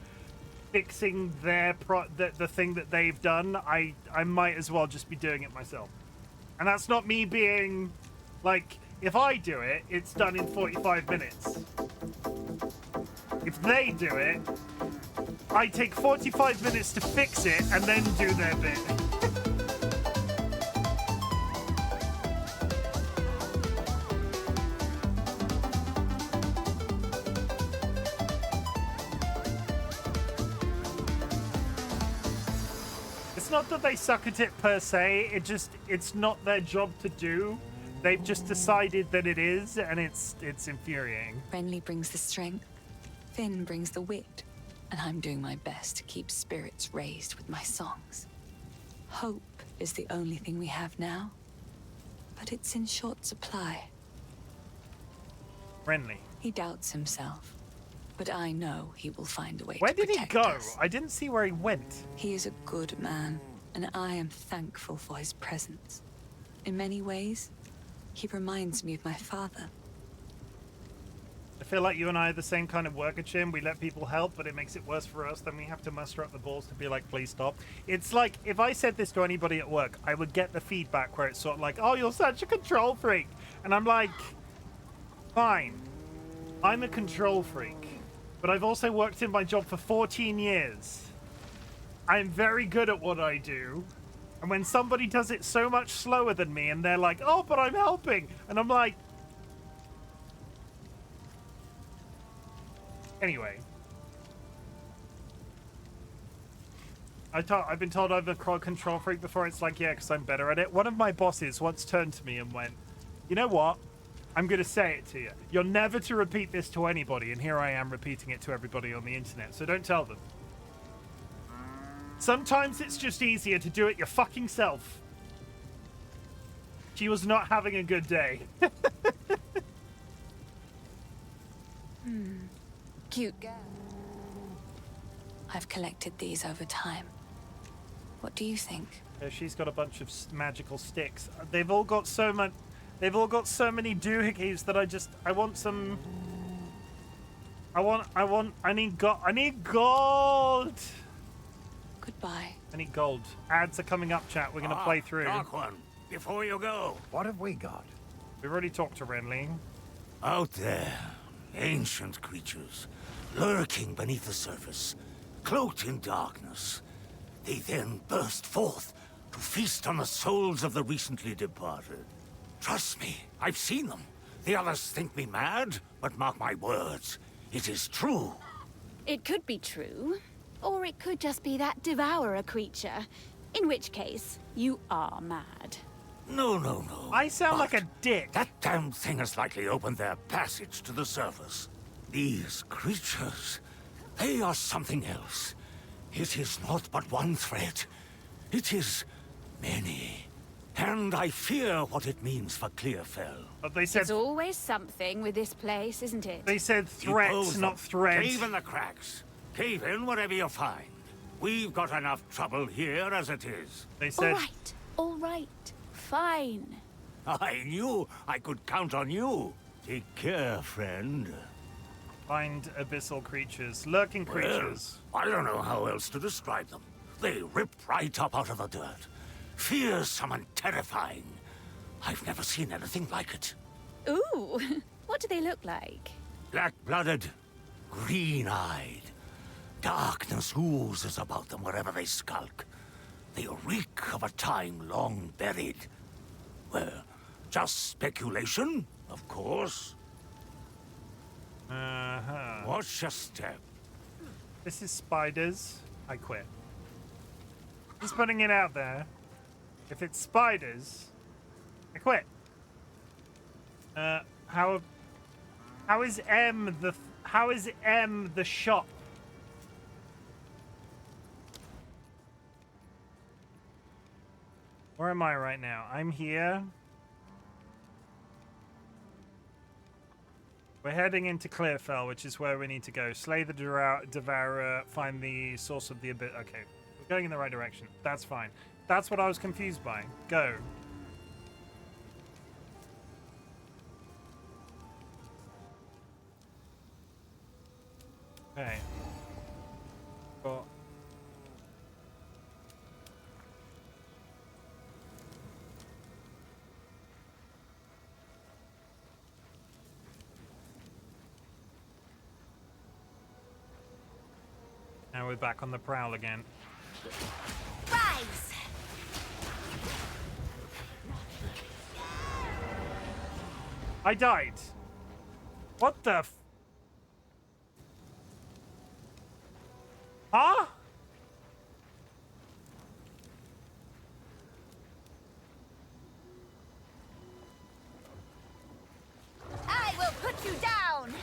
fixing the thing that they've done. I might as well just be doing it myself. And that's not me being like, if I do it, it's done in 45 minutes. If they do it, I take 45 minutes to fix it and then do their bit. It's not that they suck at it per se, it's not their job to do. They've just decided that it is, and it's infuriating. Renly brings the strength, Finn brings the wit, and I'm doing my best to keep spirits raised with my songs. Hope is the only thing we have now, but it's in short supply. Renly. He doubts himself, but I know he will find a way Where to did he protect go? us. I didn't see where he went. He is a good man, and I am thankful for his presence. In many ways, he reminds me of my father. I feel like you and I are the same kind of worker, Chim. We let people help, but it makes it worse for us. Then we have to muster up the balls to be like, please stop. It's like, if I said this to anybody at work, I would get the feedback where it's sort of like, oh, you're such a control freak. And I'm like, fine. I'm a control freak. But I've also worked in my job for 14 years. I'm very good at what I do. And when somebody does it so much slower than me and they're like, oh, but I'm helping. And I'm like, Anyway. I've been told I'm a control freak before. It's like, yeah, because I'm better at it. One of my bosses once turned to me and went, you know what? I'm going to say it to you. You're never to repeat this to anybody. And here I am repeating it to everybody on the internet. So don't tell them. Sometimes it's just easier to do it your fucking self. She was not having a good day. Cute girl. I've collected these over time. What do you think? She's got a bunch of magical sticks. They've all got so much. They've all got so many doohickeys that I want some. I need gold. I need gold. Goodbye. I need gold. Ads are coming up, chat. We're gonna play through. Dark One, before you go. What have we got? We've already talked to Renly. Out there, ancient creatures, lurking beneath the surface, cloaked in darkness. They then burst forth to feast on the souls of the recently departed. Trust me, I've seen them. The others think me mad, but mark my words, it is true. It could be true, or it could just be that devourer creature. In which case, you are mad. No. I sound like a dick. That damn thing has likely opened their passage to the surface. These creatures, they are something else. It is not but one threat. It is many. And I fear what it means for Clearfell. But they said There's always something with this place, isn't it? they said threats, Depose not them. threat. Cave in the cracks. Cave in whatever you find. We've got enough trouble here as it is. They said All right. Fine. I knew I could count on you. Take care, friend. find abyssal creatures, lurking creatures. Well, I don't know how else to describe them. They rip right up out of the dirt. Fearsome and terrifying. I've never seen anything like it. Ooh, what do they look like? Black-blooded, green-eyed. Darkness oozes about them wherever they skulk. They reek of a time long buried. Well, just speculation, of course. Watch your step. This is spiders. I quit. Just putting it out there. If it's spiders, I quit. How is M the shop? Where am I right now? I'm here. We're heading into Clearfell, which is where we need to go. Slay the Devourer, find the source of the abyss. Okay, we're going in the right direction. That's fine. That's what I was confused by. Go. Okay. Got... Now we're back on the prowl again. Rise! I died. What the f... Huh? I will put you down!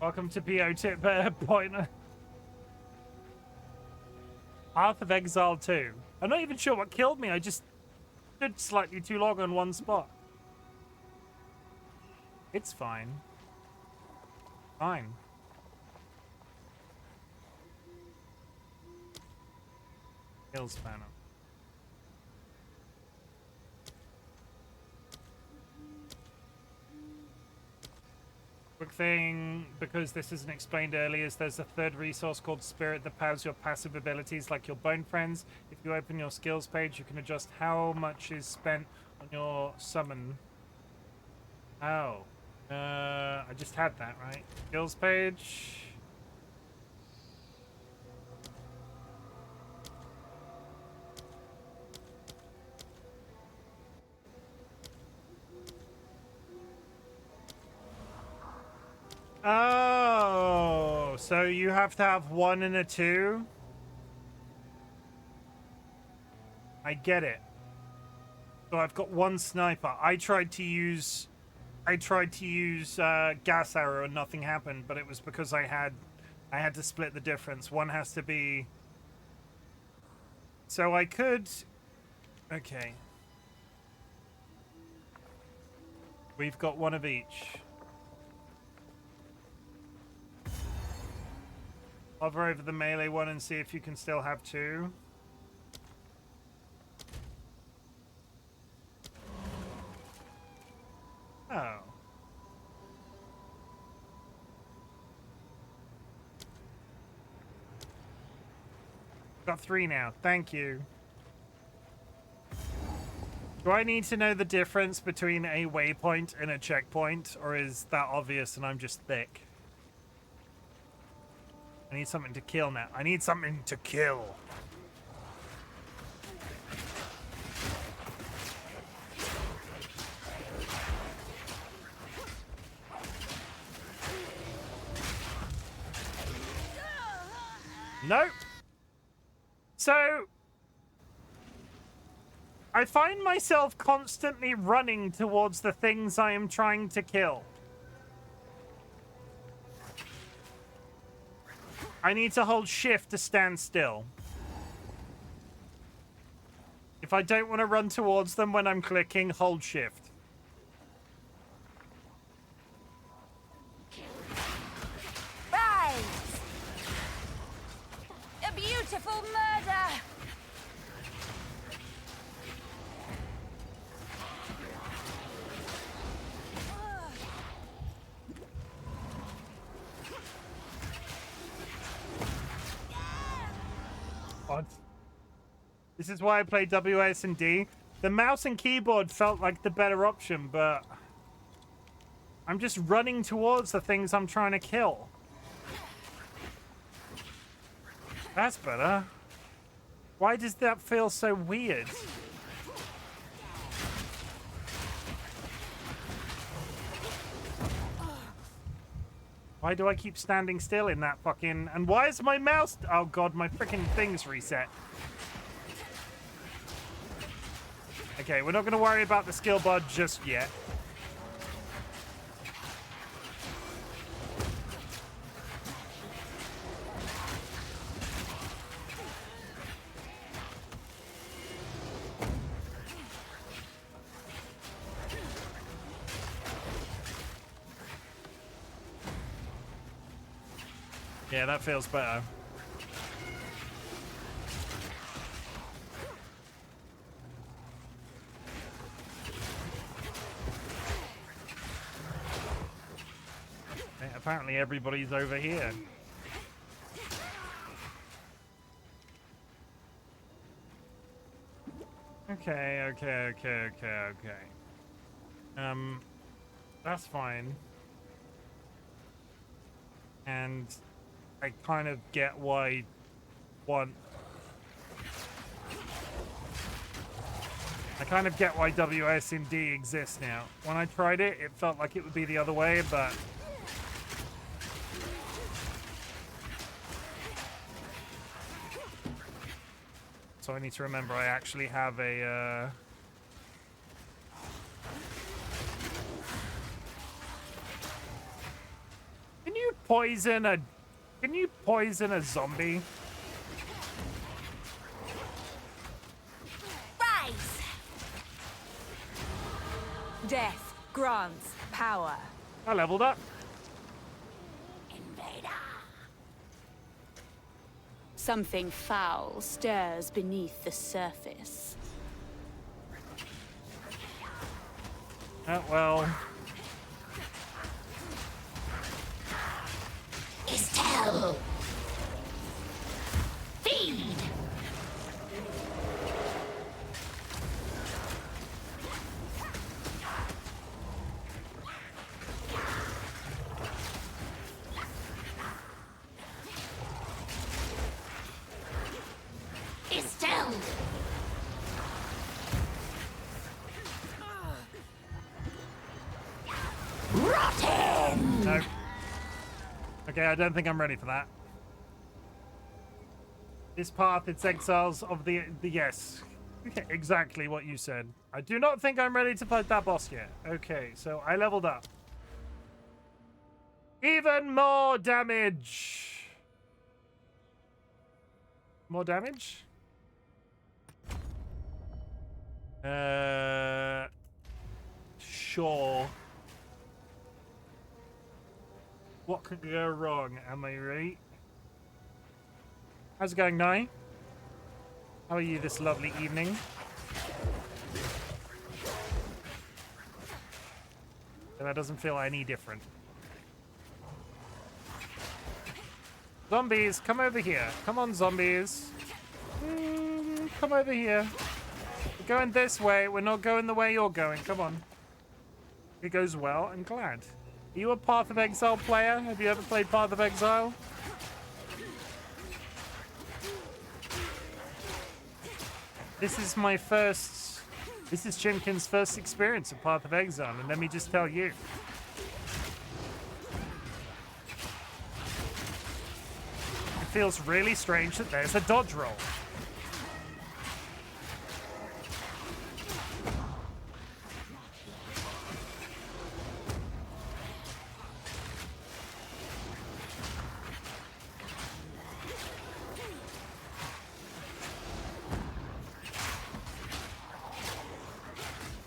Welcome to PO tip pointer. Path of Exile 2. I'm not even sure what killed me. I just stood slightly too long on one spot. It's fine. Fine. Kill spanner. Quick thing, because this isn't explained earlier, is there's a third resource called Spirit that powers your passive abilities like your bone friends. If you open your skills page, you can adjust how much is spent on your summon. Oh. I just had that, right? Skills page. Oh, so you have to have 1 and a 2? I get it. So I've got 1 sniper. I tried to use gas arrow and nothing happened, but it was because I had to split the difference. One has to be. So I could. Okay. We've got 1 of each. Hover over the melee one and see if you can still have 2. Oh. Got 3 now. Thank you. Do I need to know the difference between a waypoint and a checkpoint, or is that obvious and I'm just thick? I need something to kill now. I need something to kill. Nope. So, I find myself constantly running towards the things I am trying to kill. I need to hold shift to stand still. If I don't want to run towards them when I'm clicking, hold shift. Rise! A beautiful murder! Odd. This is why I play WSD. The mouse and keyboard felt like the better option, but I'm just running towards the things I'm trying to kill. That's better. Why does that feel so weird? Why do I keep standing still in that fucking... And why is my mouse... Oh god, my freaking thing's reset. Okay, we're not going to worry about the skill bar just yet. Yeah, that feels better. Okay, apparently everybody's over here. Okay. That's fine. And I kind of get why WSD exists now. When I tried it, it felt like it would be the other way, but so I need to remember I actually have a Can you poison a zombie? Rise! Death grants power. I leveled up. Invader! Something foul stirs beneath the surface. Oh, well. Estelle! Feed! Estelle! Rotten! No. Okay, I don't think I'm ready for that. This path, it's exiles of the yes. Exactly what you said. I do not think I'm ready to fight that boss yet. Okay, so I leveled up. Even more damage. More damage? Sure. What could go wrong? Am I right? How's it going, Nye? How are you this lovely evening? That doesn't feel any different. Zombies, come over here. Come on, zombies. Come over here. We're going this way. We're not going the way you're going. Come on. It goes well. I'm glad. Are you a Path of Exile player? Have you ever played Path of Exile? This is my first... This is Chimken's first experience of Path of Exile, and let me just tell you. It feels really strange that there's a dodge roll.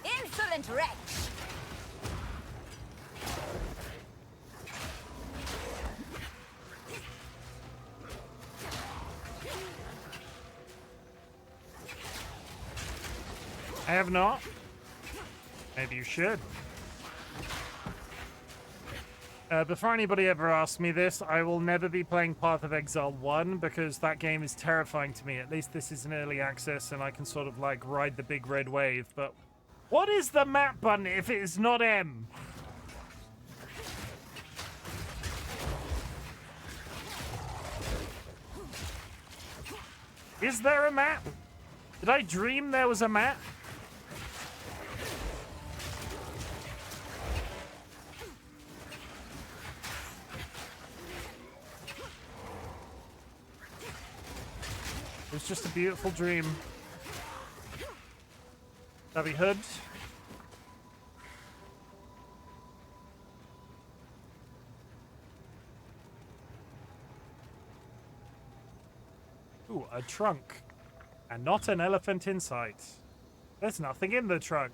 Insolent wretch! I have not. Maybe you should. Before anybody ever asks me this, I will never be playing Path of Exile 1 because that game is terrifying to me. At least this is an early access and I can sort of like ride the big red wave. But what is the map button if it is not M? Is there a map? Did I dream there was a map? It was just a beautiful dream. Stubby hood. Ooh, a trunk. And not an elephant in sight. There's nothing in the trunk.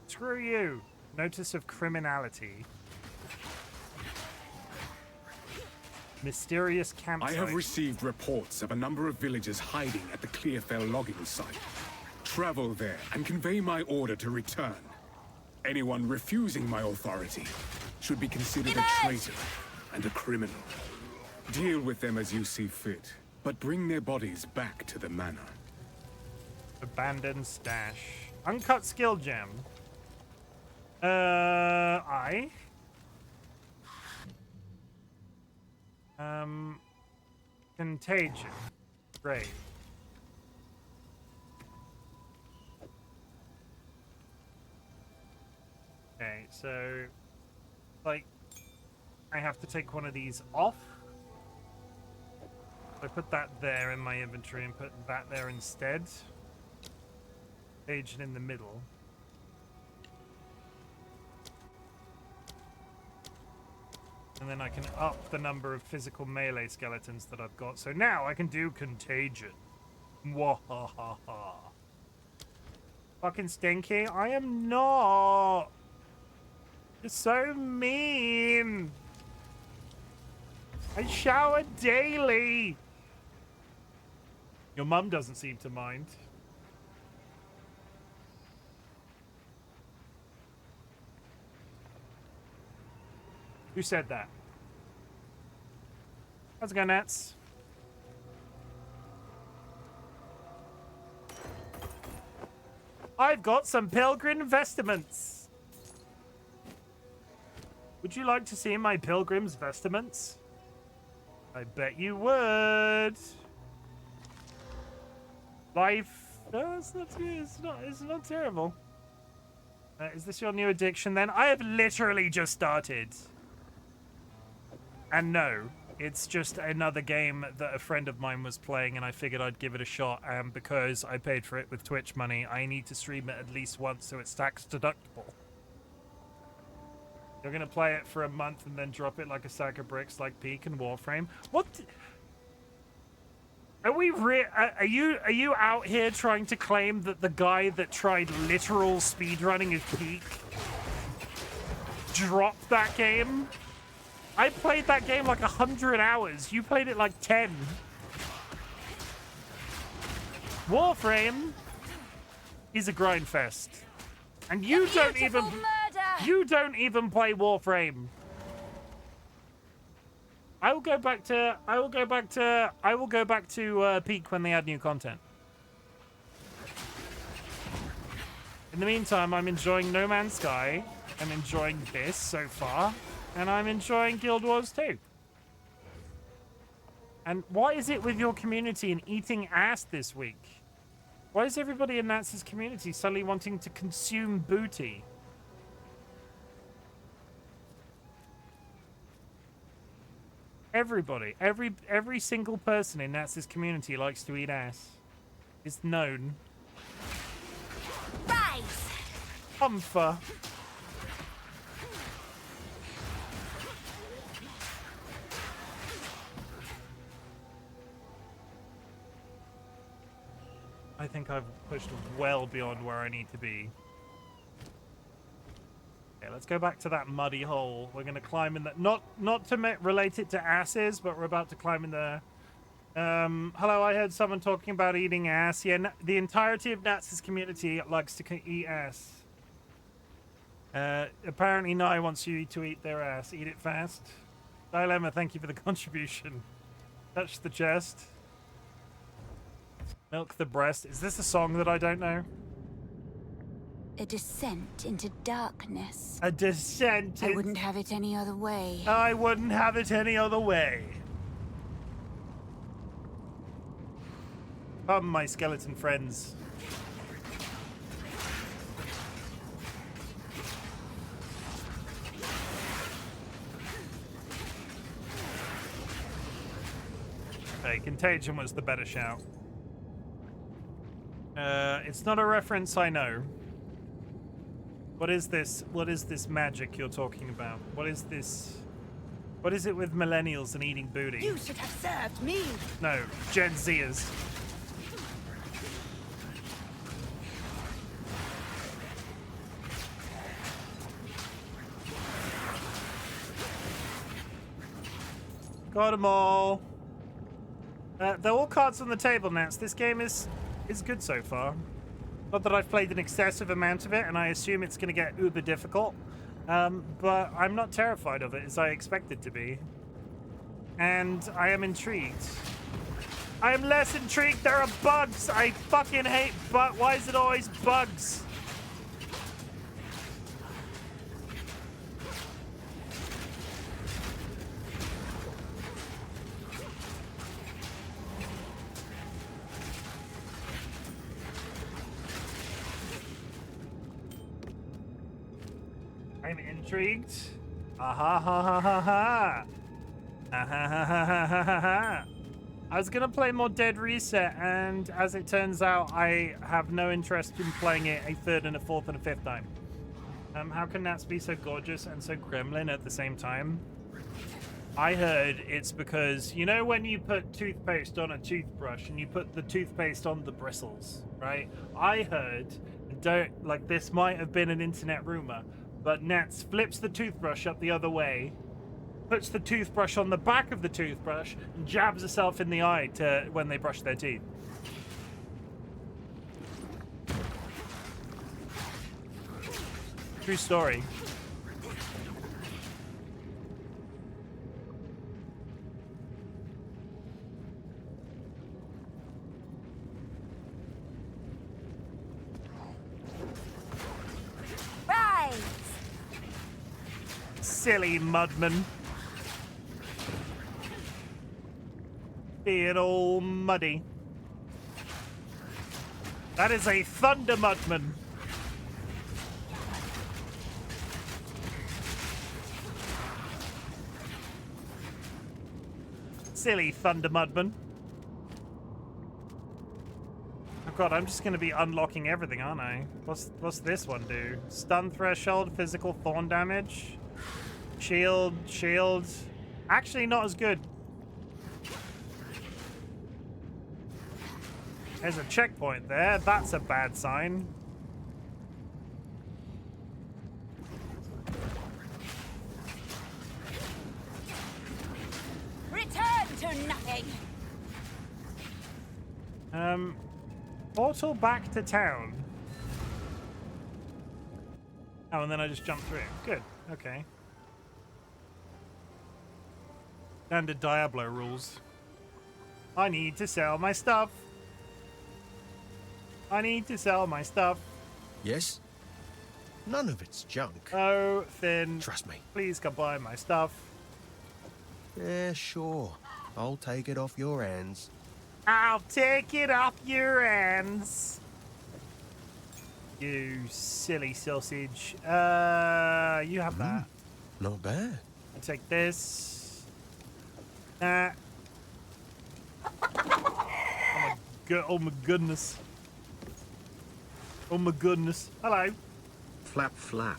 Screw you. Notice of criminality. Mysterious campsite. I have received reports of a number of villagers hiding at the Clearfell logging site. Travel there and convey my order to return. Anyone refusing my authority should be considered a traitor and a criminal. Deal with them as you see fit, but bring their bodies back to the manor. Abandoned stash. Uncut skill gem. I. Contagion. Great. Okay, so like I have to take one of these off. I put that there in my inventory and put that there instead. Agent in the middle. And then I can up the number of physical melee skeletons that I've got. So now I can do contagion. Mwahaha. Fucking stinky. I am not. You're so mean. I shower daily. Your mum doesn't seem to mind. Who said that? How's it going, Nats? I've got some pilgrim vestments. Would you like to see my pilgrim's vestments? I bet you would. Life. No, it's not. It's not terrible. Is this your new addiction? Then I have literally just started. And no, it's just another game that a friend of mine was playing, and I figured I'd give it a shot. And because I paid for it with Twitch money, I need to stream it at least once so it's tax deductible. You're gonna play it for a month and then drop it like a sack of bricks, like Peak and Warframe. What? Are we are you out here trying to claim that the guy that tried literal speedrunning of Peak dropped that game? I played that game like 100 hours. You played it like 10. Warframe is a grind fest. And you don't even play Warframe. I will go back to Peak when they add new content. In the meantime, I'm enjoying No Man's Sky. I'm enjoying this so far. And I'm enjoying Guild Wars 2. And what is it with your community and eating ass this week? Why is everybody in Nats's community suddenly wanting to consume booty? Everybody, every single person in Nats's community likes to eat ass. It's known. Rise! Comfort. I think I've pushed well beyond where I need to be. Okay, let's go back to that muddy hole. We're going to climb in that. Not to relate it to asses, but we're about to climb in there. Hello, I heard someone talking about eating ass. Yeah, the entirety of Nats's community likes to eat ass. Apparently Nai wants you to eat their ass. Eat it fast. Dilemma, thank you for the contribution. Touch the chest. Milk the breast. Is this a song that I don't know? A descent into darkness. A descent. I wouldn't have it any other way. I wouldn't have it any other way. Come, my skeleton friends. Okay, Contagion was the better shout. It's not a reference I know. What is this? What is this magic you're talking about? What is this? What is it with millennials and eating booty? You should have served me. No, Gen Zers. Got them all. They're all cards on the table, Nats. This game is good so far. Not that I've played an excessive amount of it, and I assume it's going to get uber difficult. But I'm not terrified of it as I expected to be. And I am intrigued. I am less intrigued. There are bugs. I fucking hate bugs. Why is it always bugs? I'm intrigued. Ah ha ha ha ha ha. Ah ha ha ha ha ha ha ha. I was gonna play more Dead Reset, and as it turns out, I have no interest in playing it a third and a fourth and a fifth time. How can Nats be so gorgeous and so gremlin at the same time? I heard it's because, you know when you put toothpaste on a toothbrush and you put the toothpaste on the bristles, right? I heard, this might have been an internet rumor, but Nats flips the toothbrush up the other way, puts the toothbrush on the back of the toothbrush, and jabs herself in the eye when they brush their teeth. True story. Rise! Silly mudman. Being all muddy. That is a thunder mudman. Silly Thunder Mudman. Oh god, I'm just gonna be unlocking everything, aren't I? What's this one do? Stun threshold, physical thorn damage, shield. Actually, not as good. There's a checkpoint there. That's a bad sign. Return to nothing. Portal back to town. Oh, and then I just jumped through. Good. Okay. Standard Diablo rules. I need to sell my stuff. I need to sell my stuff. Yes? None of it's junk. Oh, Finn. Trust me. Please come buy my stuff. Yeah, sure. I'll take it off your hands. I'll take it off your hands. You silly sausage. You have that. Not bad. I'll take this. That. Oh my goodness. Oh my goodness. Hello. Flap flap.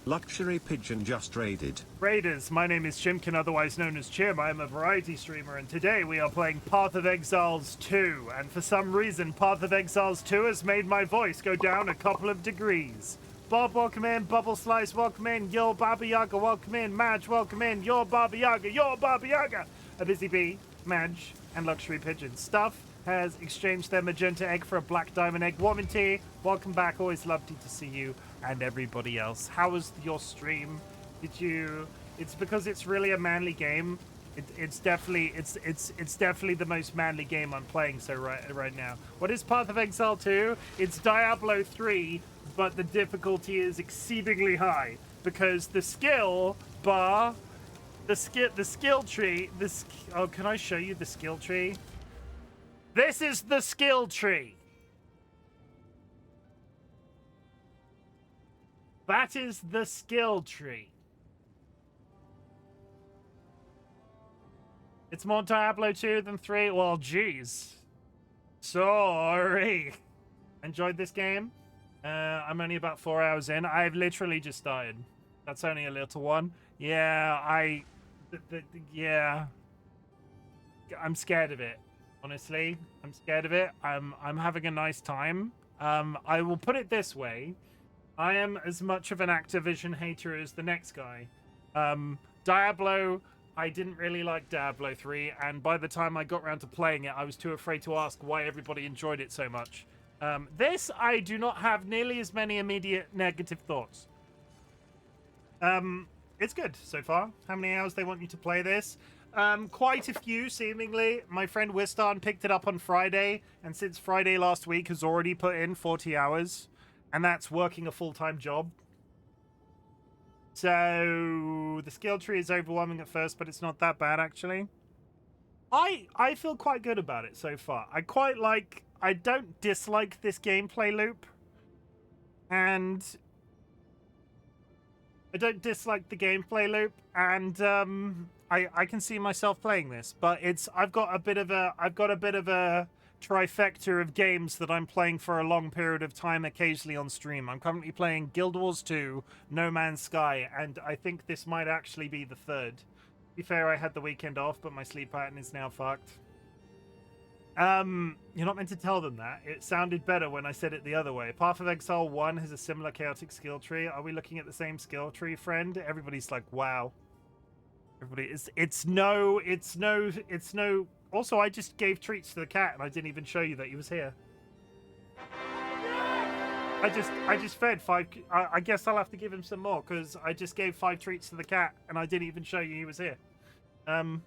Luxury pigeon just raided. Raiders, my name is Chimken, otherwise known as Chim. I am a variety streamer, and today we are playing Path of Exiles 2. And for some reason, Path of Exiles 2 has made my voice go down a couple of degrees. Bob, welcome in. Bubble Slice, welcome in. Yo, Baba Yaga, welcome in. Madge, welcome in. Yo, Baba Yaga, yo, Baba Yaga. A busy bee, Madge, and Luxury Pigeon. Stuff has exchanged their magenta egg for a black diamond egg. Warm and tea, welcome back. Always lovely to see you and everybody else. How was your stream? Did you? It's because it's really a manly game. It's definitely the most manly game I'm playing so right now. What is Path of Exile 2? It's Diablo 3, but the difficulty is exceedingly high because the skill bar, the skill tree. Oh, can I show you the skill tree? This is the skill tree. That is the skill tree. It's more Diablo 2 than 3. Well, geez. Sorry. Enjoyed this game. I'm only about 4 hours in. I've literally just started. That's only a little one. Yeah, yeah. I'm scared of it. Honestly, I'm scared of it. I'm having a nice time. I will put it this way. I am as much of an Activision hater as the next guy. Diablo, I didn't really like Diablo 3, and by the time I got around to playing it, I was too afraid to ask why everybody enjoyed it so much. This, I do not have nearly as many immediate negative thoughts. It's good so far. How many hours they want you to play this? Quite a few, seemingly. My friend Wistan picked it up on Friday, and since Friday last week has already put in 40 hours, and that's working a full-time job. So the skill tree is overwhelming at first, but it's not that bad, actually. I feel quite good about it so far. I don't dislike this gameplay loop, and I don't dislike the gameplay loop, and I can see myself playing this, but I've got a bit of a trifecta of games that I'm playing for a long period of time, occasionally on stream. I'm currently playing Guild Wars 2, No Man's Sky, and I think this might actually be the third. To be fair, I had the weekend off, but my sleep pattern is now fucked. You're not meant to tell them that. It sounded better when I said it the other way. Path of Exile 1 has a similar chaotic skill tree. Are we looking at the same skill tree, friend? Everybody's like, wow. Everybody, it's no. Also, I just gave treats to the cat, and I didn't even show you that he was here. I just fed 5. I guess I'll have to give him some more because I just gave 5 treats to the cat, and I didn't even show you he was here. Ow!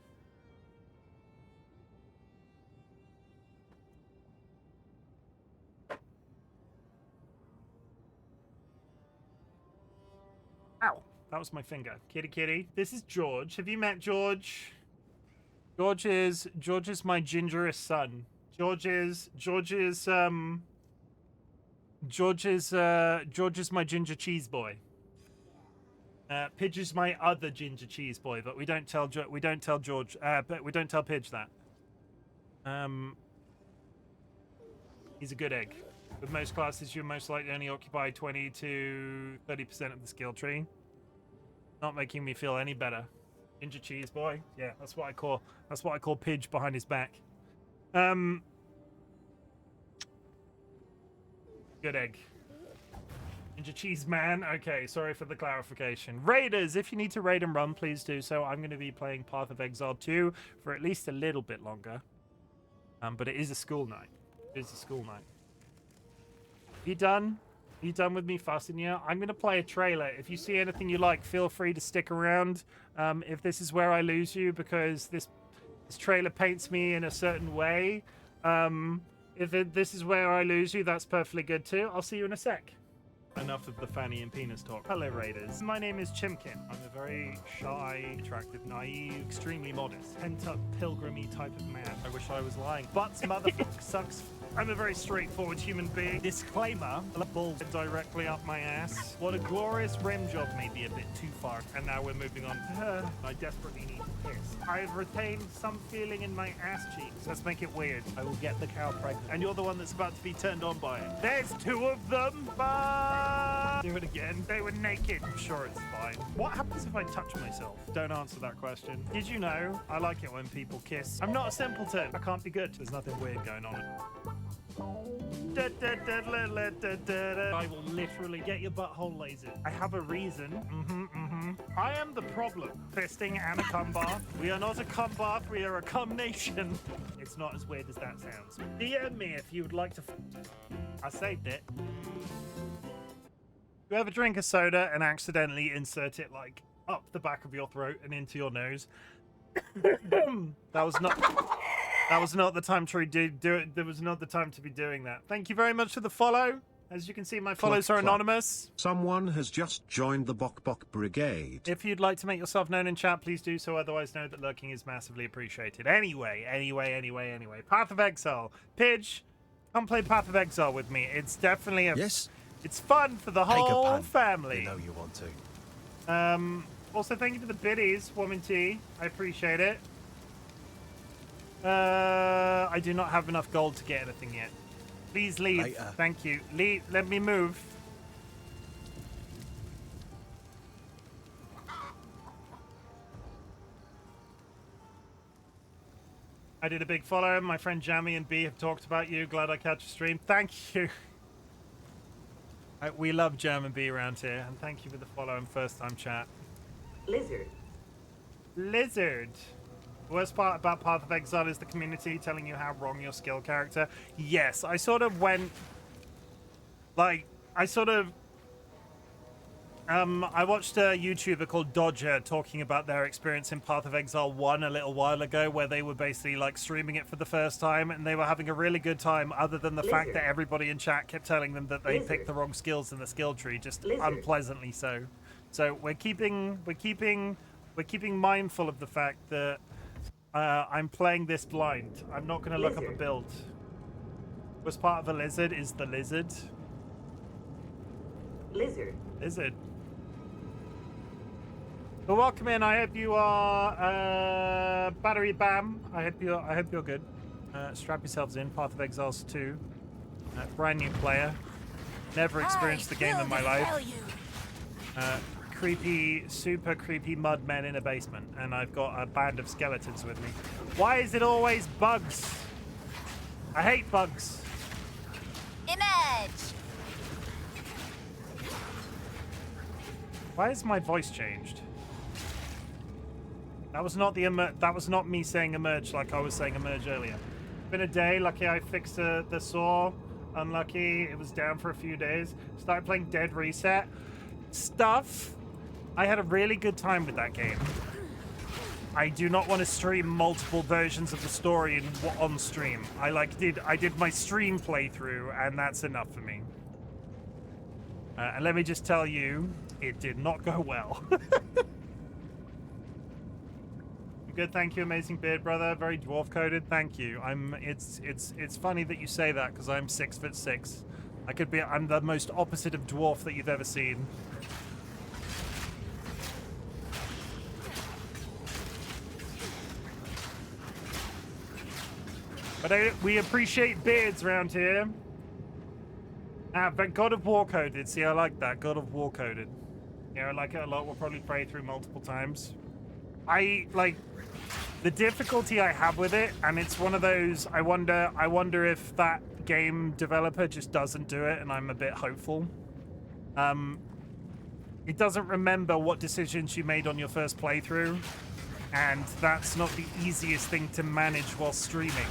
That was my finger. Kitty, kitty. This is George. Have you met George? George is my gingerest son. George is my ginger cheese boy. Pidge is my other ginger cheese boy, but we don't tell George. But we don't tell Pidge that. He's a good egg. With most classes, you most likely only occupy 20 to 30% of the skill tree. Not making me feel any better. Ginger cheese boy. Yeah, that's what I call Pidge behind his back. Good egg. Ginger cheese man. Okay, sorry for the clarification. Raiders, if you need to raid and run, please do so. I'm going to be playing Path of Exile 2 for at least a little bit longer. But it is a school night. It is a school night. You done? You done with me fussing you? I'm going to play a trailer. If you see anything you like, feel free to stick around. If this is where I lose you because this trailer paints me in a certain way, this is where I lose you, that's perfectly good too. I'll see you in a sec. Enough of the fanny and penis talk. Hello, Raiders. My name is Chimken. I'm a very shy, attractive, naive, extremely modest, pent-up, pilgrimy type of man. I wish I was lying. Butts motherfucker sucks. I'm a very straightforward human being. Disclaimer, balls directly up my ass. What a glorious rim job, maybe a bit too far. And now we're moving on to her. I desperately need to piss. I've retained some feeling in my ass cheeks. Let's make it weird. I will get the cow pregnant. And you're the one that's about to be turned on by it. There's two of them. Bye. Do it again. They were naked. I'm sure it's fine. What happens if I touch myself? Don't answer that question. Did you know? I like it when people kiss. I'm not a simpleton. I can't be good. There's nothing weird going on. I will literally get your butthole lasered. I have a reason. I am the problem. Fisting and a cum bath. We are not a cum bath, we are a cum nation. It's not as weird as that sounds. DM me if you would like to. I saved it. You ever drink a soda and accidentally insert it like up the back of your throat and into your nose? That was not the time to do it. There was not the time to be doing that. Thank you very much for the follow. As you can see, my follows are anonymous. Someone has just joined the Bok Bok Brigade. If you'd like to make yourself known in chat, please do so. Otherwise, know that lurking is massively appreciated. Anyway. Path of Exile. Pidge, come play Path of Exile with me. It's definitely Yes. It's fun for the whole family. You know you want to. Also, thank you for the biddies, Woman T. I appreciate it. I do not have enough gold to get anything yet. Please leave. Later. Thank you. Leave. Let me move. I did a big follow. My friend Jammy and B have talked about you. Glad I catch a stream. Thank you. We love Jam and B around here. And thank you for the follow and first time chat. Lizard. The worst part about Path of Exile is the community telling you how wrong your skill character. Yes, I sort of went... Like, I watched a YouTuber called Dodger talking about their experience in Path of Exile 1 a little while ago, where they were basically, like, streaming it for the first time, and they were having a really good time, other than the fact that everybody in chat kept telling them that they picked the wrong skills in the skill tree, just unpleasantly so. So we're keeping mindful of the fact that I'm playing this blind. I'm not going to look up a build. Was part of a lizard is the lizard. Lizard. Well, welcome in. I hope you are Battery Bam. I hope you're good. Strap yourselves in. Path of Exiles 2. Brand new player. Never experienced the game in my life. Super creepy mud men in a basement, and I've got a band of skeletons with me. Why is it always bugs? I hate bugs. Image! Why has my voice changed? That was not that was not me saying emerge like I was saying emerge earlier. Been a day. Lucky I fixed the saw. Unlucky it was down for a few days. Started playing Dead Reset. Stuff. I had a really good time with that game. I do not want to stream multiple versions of the story on stream. I did my stream playthrough, and that's enough for me. And let me just tell you, it did not go well. Good, thank you, amazing beard brother. Very dwarf coded, thank you. It's funny that you say that because I'm 6'6". I'm the most opposite of dwarf that you've ever seen. But we appreciate beards around here. But God of War coded. See, I like that. God of War coded. Yeah, I like it a lot. We'll probably play through multiple times. I like the difficulty I have with it, and it's one of those. I wonder if that game developer just doesn't do it, and I'm a bit hopeful. It doesn't remember what decisions you made on your first playthrough, and that's not the easiest thing to manage while streaming.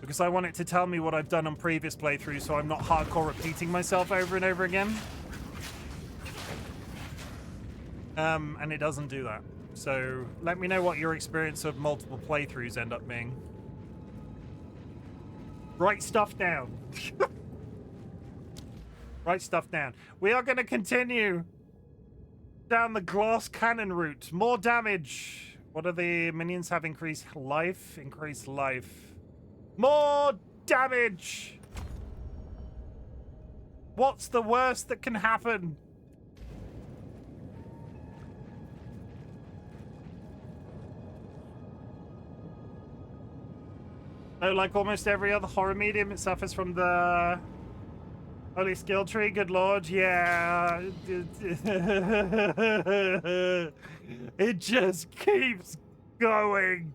Because I want it to tell me what I've done on previous playthroughs, so I'm not hardcore repeating myself over and over again. And it doesn't do that. So let me know what your experience of multiple playthroughs end up being. Write stuff down. Write stuff down. We are going to continue down the glass cannon route. More damage. What are the minions have? Increased life. Increased life. More damage. What's the worst that can happen? So, like almost every other horror medium, it suffers from the holy skill tree. Good lord, yeah. It just keeps going.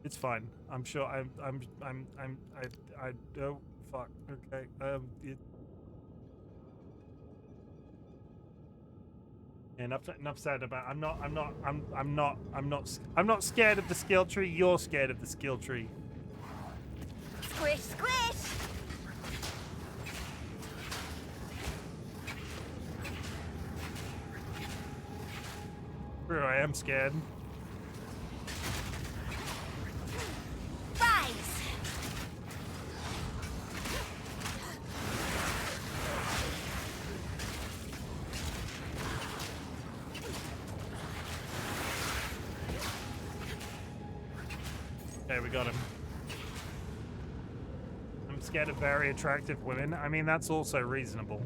It's fine. I'm sure. I oh fuck. Okay. Enough said about. I'm not scared of the skill tree. You're scared of the skill tree. Squish, squish! True, I am scared. Rise! Okay, we got him. I'm scared of very attractive women. I mean, that's also reasonable.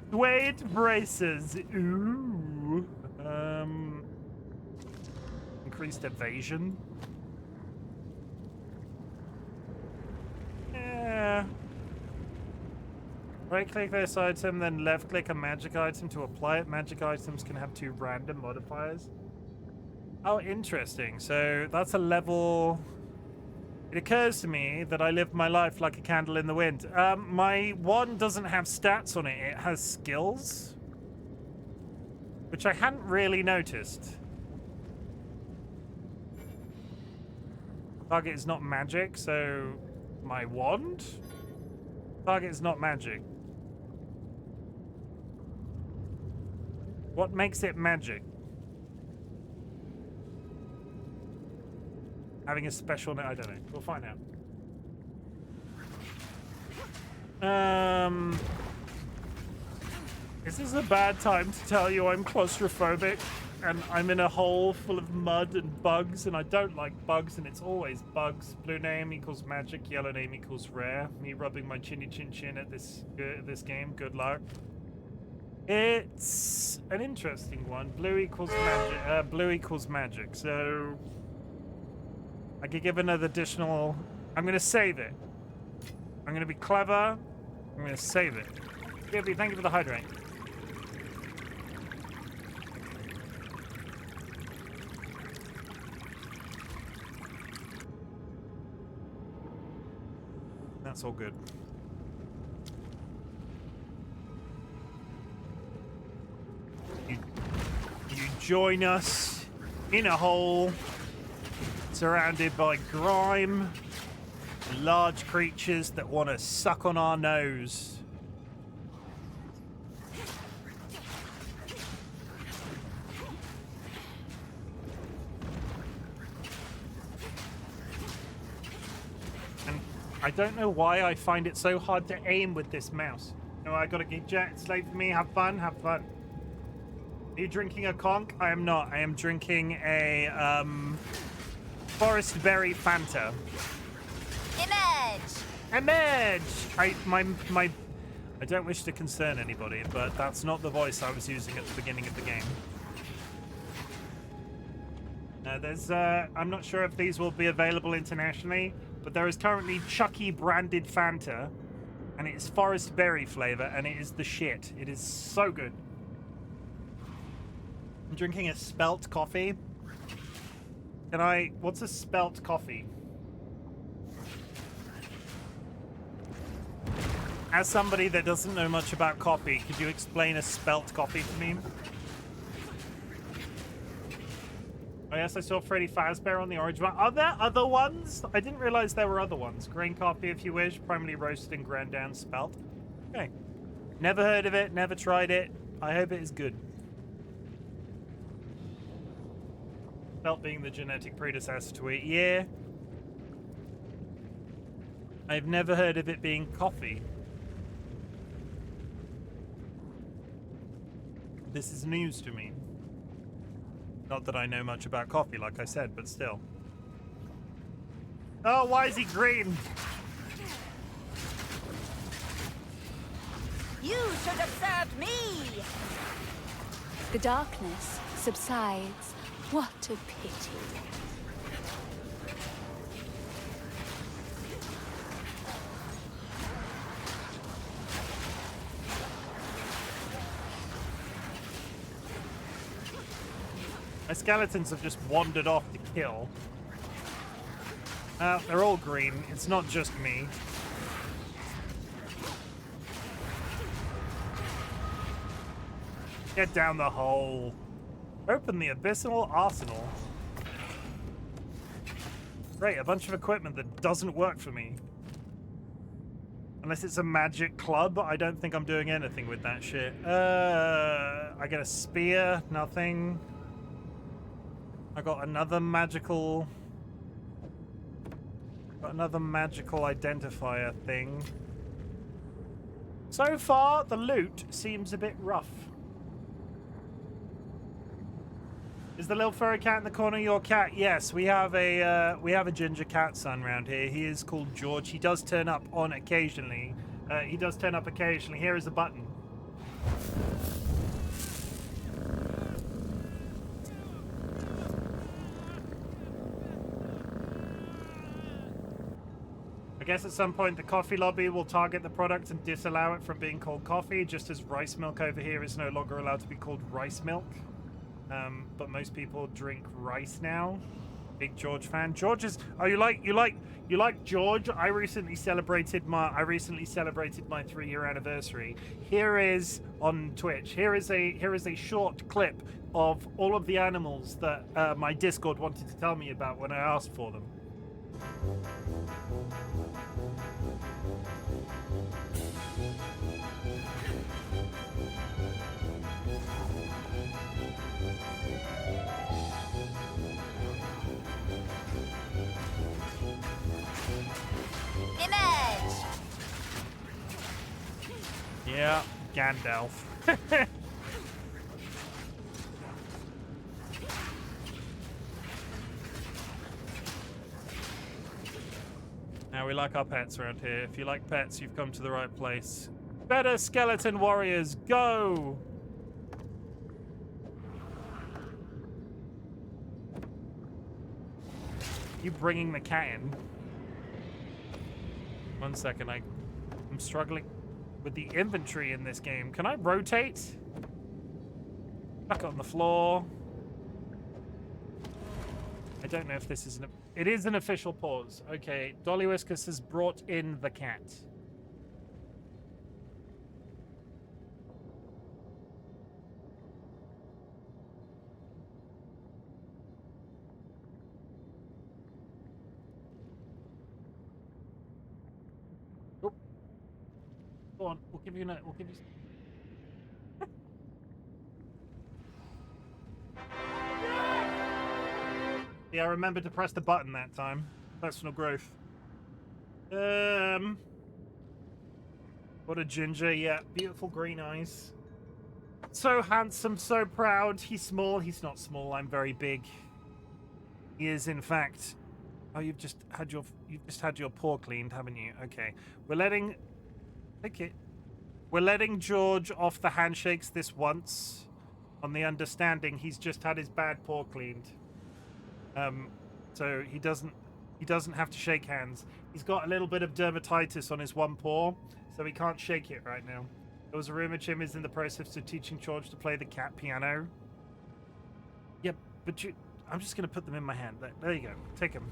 Suede braces. Ooh. Increased evasion. Yeah. Right-click this item, then left-click a magic item to apply it. Magic items can have 2 random modifiers. Oh, interesting. So that's a level... It occurs to me that I live my life like a candle in the wind. My wand doesn't have stats on it. It has skills, which I hadn't really noticed. Target is not magic, so my wand? Target is not magic. What makes it magic? Having a special... I don't know. We'll find out. This is a bad time to tell you I'm claustrophobic and I'm in a hole full of mud and bugs, and I don't like bugs, and it's always bugs. Blue name equals magic, yellow name equals rare. Me rubbing my chinny chin chin at this game. Good luck. It's an interesting one. Blue equals magic. Blue equals magic. So I could give another additional. I'm going to save it. I'm going to be clever. I'm going to save it. Gibby, thank you for the hydrate. That's all good. You join us in a hole surrounded by grime, large creatures that want to suck on our nose. And I don't know why I find it so hard to aim with this mouse. No, I gotta get jet. Slave for me. Have fun. Have fun. Are you drinking a conch? I am not. I am drinking a forest berry Fanta. Emerge! I don't wish to concern anybody, but that's not the voice I was using at the beginning of the game. there's I'm not sure if these will be available internationally, but there is currently Chucky branded Fanta, and it is forest berry flavor, and it is the shit. It is so good. I'm drinking a spelt coffee. What's a spelt coffee? As somebody that doesn't know much about coffee, could you explain a spelt coffee to me? Oh yes, I saw Freddy Fazbear on the orange one. Are there other ones? I didn't realize there were other ones. Grain coffee, if you wish, primarily roasted and ground down spelt. Okay. Never heard of it, never tried it. I hope it is good. Spelt being the genetic predecessor to it. Yeah. I've never heard of it being coffee. This is news to me. Not that I know much about coffee, like I said, but still. Oh, why is he green? You should have served me! The darkness subsides. What a pity. My skeletons have just wandered off to kill. They're all green. It's not just me. Get down the hole. Open the abyssal arsenal. Great, a bunch of equipment that doesn't work for me. Unless it's a magic club, I don't think I'm doing anything with that shit. I get a spear, nothing. I got another magical identifier thing. So far, the loot seems a bit rough. Is the little furry cat in the corner your cat? Yes, we have a ginger cat son around here. He is called George. He does turn up on occasionally. Here is a button. I guess at some point the coffee lobby will target the product and disallow it from being called coffee, just as rice milk over here is no longer allowed to be called rice milk. But most people drink rice now. Big George fan. George is. Oh, you like George? I recently celebrated my 3-year anniversary. Here is on Twitch. Here is a short clip of all of the animals that my Discord wanted to tell me about when I asked for them. Yeah, Gandalf. Now, we like our pets around here. If you like pets, you've come to the right place. Better skeleton warriors, go! You bringing the cat in? 1 second, I'm struggling with the inventory in this game. Can I rotate? Back on the floor. I don't know if this is it is an official pause. Okay, DollyWhiskers has brought in the cat. Oh. Go on, we'll give you Yeah, I remember to press the button that time. Personal growth. What a ginger, yeah. Beautiful green eyes. So handsome, so proud. He's small. He's not small. I'm very big. He is, in fact. Oh, you've just had your paw cleaned, haven't you? Okay. We're letting George off the handshakes this once, on the understanding he's just had his bad paw cleaned. So he doesn't have to shake hands. He's got a little bit of dermatitis on his one paw, so he can't shake it right now. There was a rumor Chim is in the process of teaching George to play the cat piano. Yep, but I'm just going to put them in my hand. There you go. Take them.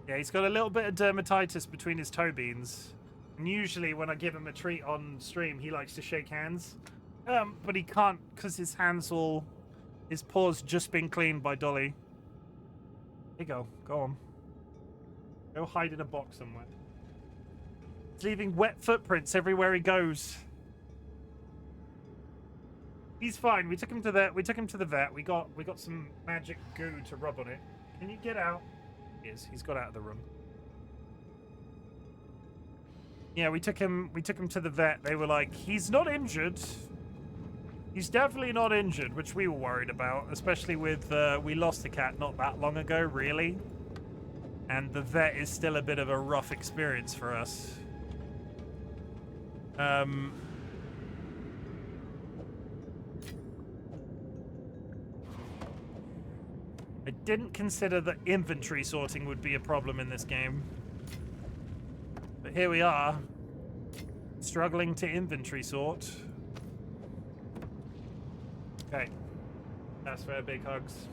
Yeah, he's got a little bit of dermatitis between his toe beans. And usually when I give him a treat on stream, he likes to shake hands. But he can't because his paws just been cleaned by Dolly. Here you go. Go on. Go hide in a box somewhere. He's leaving wet footprints everywhere he goes. He's fine. We took him to the vet. We got some magic goo to rub on it. Can you get out? He is. He's got out of the room. Yeah, we took him to the vet. They were like, he's not injured. He's definitely not injured, which we were worried about, especially with we lost the cat not that long ago, really. And the vet is still a bit of a rough experience for us. I didn't consider that inventory sorting would be a problem in this game. But here we are, struggling to inventory sort. Okay, that's fair. Big hugs.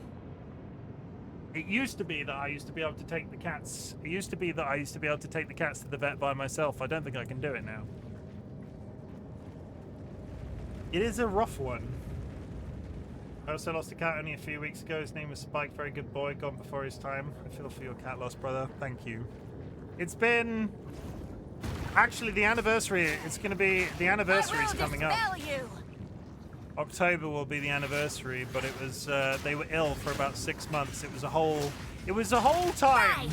It used to be that I used to be able to take the cats. It used to be that I used to be able to take the cats to the vet by myself. I don't think I can do it now. It is a rough one. I also lost a cat only a few weeks ago. His name was Spike. Very good boy. Gone before his time. I feel for your cat loss, brother. Thank you. It's been... Actually, the anniversary. It's going to be... The anniversary is coming up. You. October will be the anniversary, but it was they were ill for about 6 months. It was a whole time.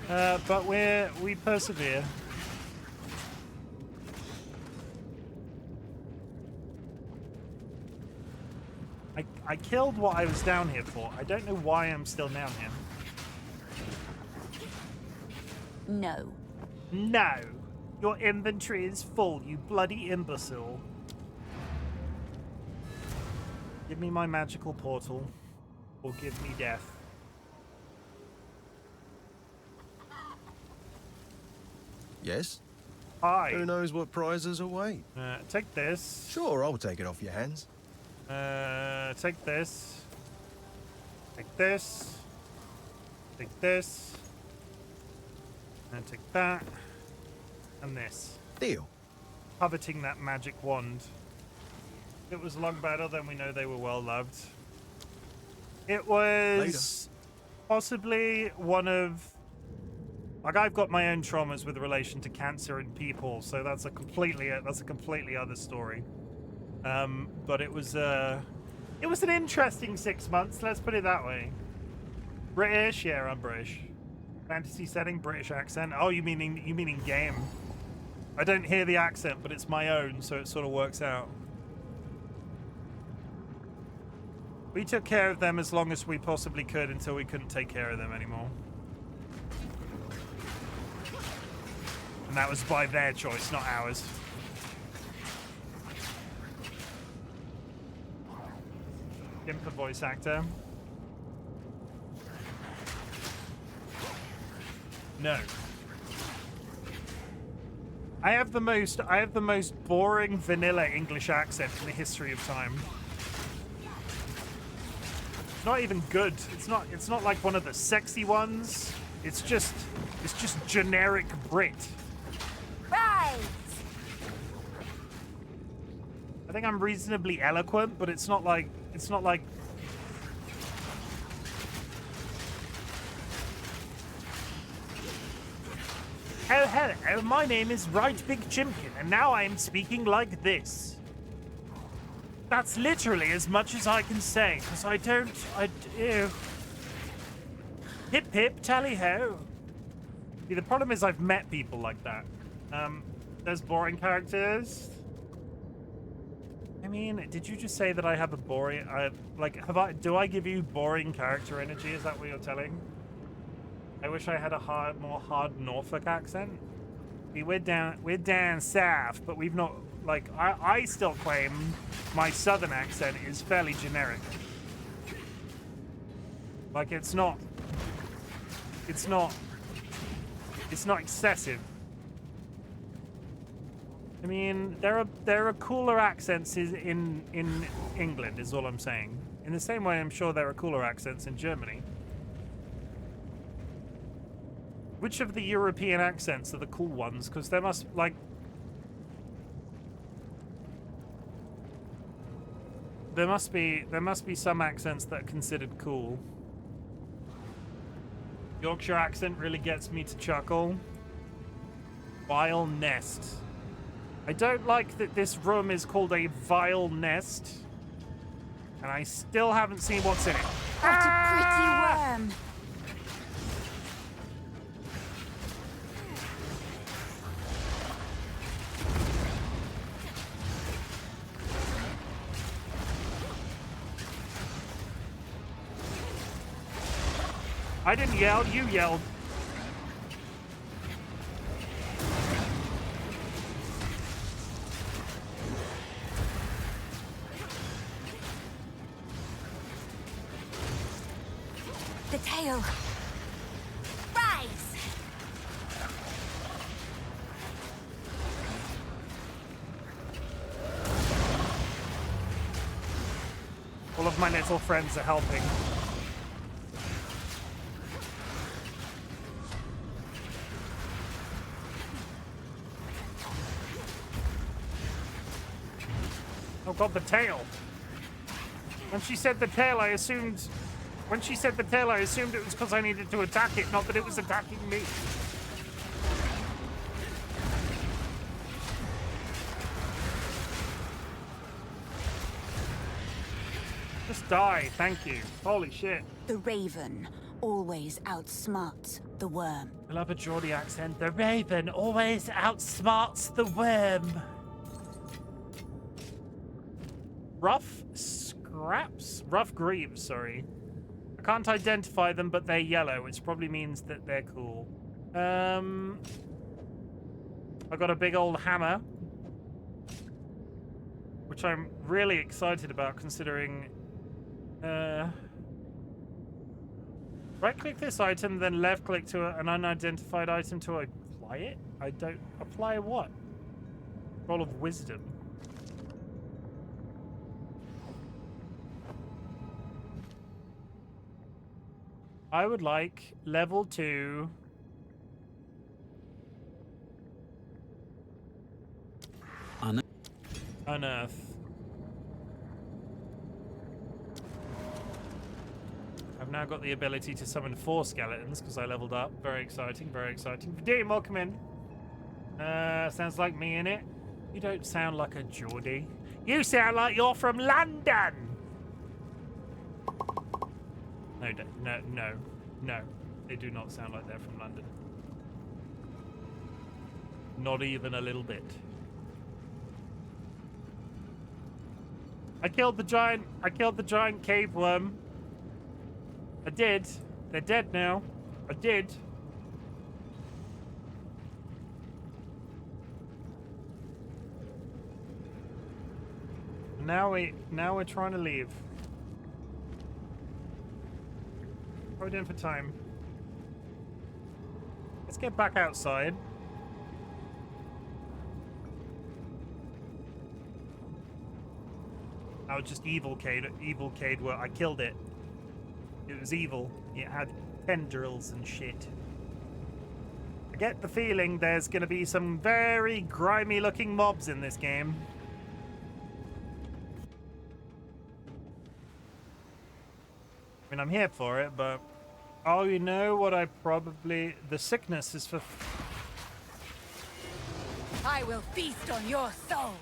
Nice. But we persevere. I killed what I was down here for. I don't know why I'm still down here. No. No. Your inventory is full, you bloody imbecile. Give me my magical portal, or give me death. Yes? Hi. Who knows what prizes await? Take this. Sure, I'll take it off your hands. Take this. Take this. Take this. And take that. And this. Deal. Coveting that magic wand. It was long battle, then we know they were well loved. It was possibly one of... Like, I've got my own traumas with relation to cancer and people, so that's a completely other story. But it was an interesting 6 months, let's put it that way. British? Yeah, I'm British. Fantasy setting, British accent. Oh, you mean in game? I don't hear the accent, but it's my own, so it sort of works out. We took care of them as long as we possibly could until we couldn't take care of them anymore. And that was by their choice, not ours. Impa voice actor. No. I have the most boring vanilla English accent in the history of time. It's not even good. It's not like one of the sexy ones. It's just generic Brit. Right. I think I'm reasonably eloquent, but it's not like Oh, hello, my name is RightBigChimken, and now I am speaking like this. That's literally as much as I can say, because Hip hip, tally-ho. See, the problem is I've met people like that. There's boring characters. I mean, did you just say that I have a boring... do I give you boring character energy? Is that what you're telling? I wish I had a more hard Norfolk accent. See, we're down south, but we've not Like, I still claim my southern accent is fairly generic. Like, it's not excessive. I mean, there are cooler accents in England, is all I'm saying. In the same way, I'm sure there are cooler accents in Germany. Which of the European accents are the cool ones? Because there must, like... There must be some accents that are considered cool. Yorkshire accent really gets me to chuckle. Vile nest. I don't like that this room is called a vile nest. And I still haven't seen what's in it. What a pretty worm. I didn't yell, you yelled. The tail. Rise! All of my little friends are helping. Oh god, the tail. When she said the tail, I assumed... When she said the tail, I assumed it was because I needed to attack it, not that it was attacking me. Just die, thank you. Holy shit. The raven always outsmarts the worm. I love a Geordie accent. The raven always outsmarts the worm. Rough scraps? Rough greaves, sorry. I can't identify them, but they're yellow, which probably means that they're cool. I got a big old hammer, which I'm really excited about, considering... right-click this item, then left-click to an unidentified item to apply it? I don't... Apply what? Roll of wisdom. I would like level 2. Unearth. I've now got the ability to summon 4 skeletons because I leveled up. Very exciting, very exciting. Dean, welcome in. Sounds like me in it. You don't sound like a Geordie. You sound like you're from London. No. They do not sound like they're from London. Not even a little bit. I killed the giant cave worm. I did. They're dead now. I did. Now we're trying to leave. What are we doing for time? Let's get back outside. That was just evil Cade where I killed it. It was evil. It had tendrils and shit. I get the feeling there's gonna be some very grimy looking mobs in this game. I mean, I'm here for it, but... Oh, you know what I probably... The sickness is for... I will feast on your soul.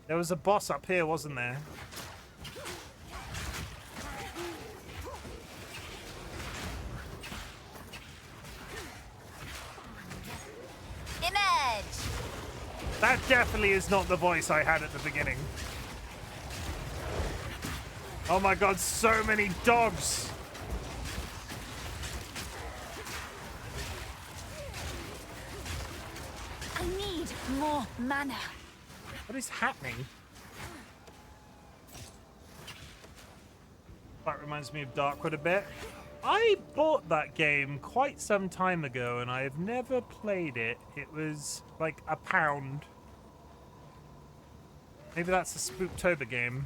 There was a boss up here, wasn't there? Image! That definitely is not the voice I had at the beginning. Oh my god, so many dogs! I need more mana. What is happening? That reminds me of Darkwood a bit. I bought that game quite some time ago and I've never played it. It was like £1. Maybe that's a Spooktober game.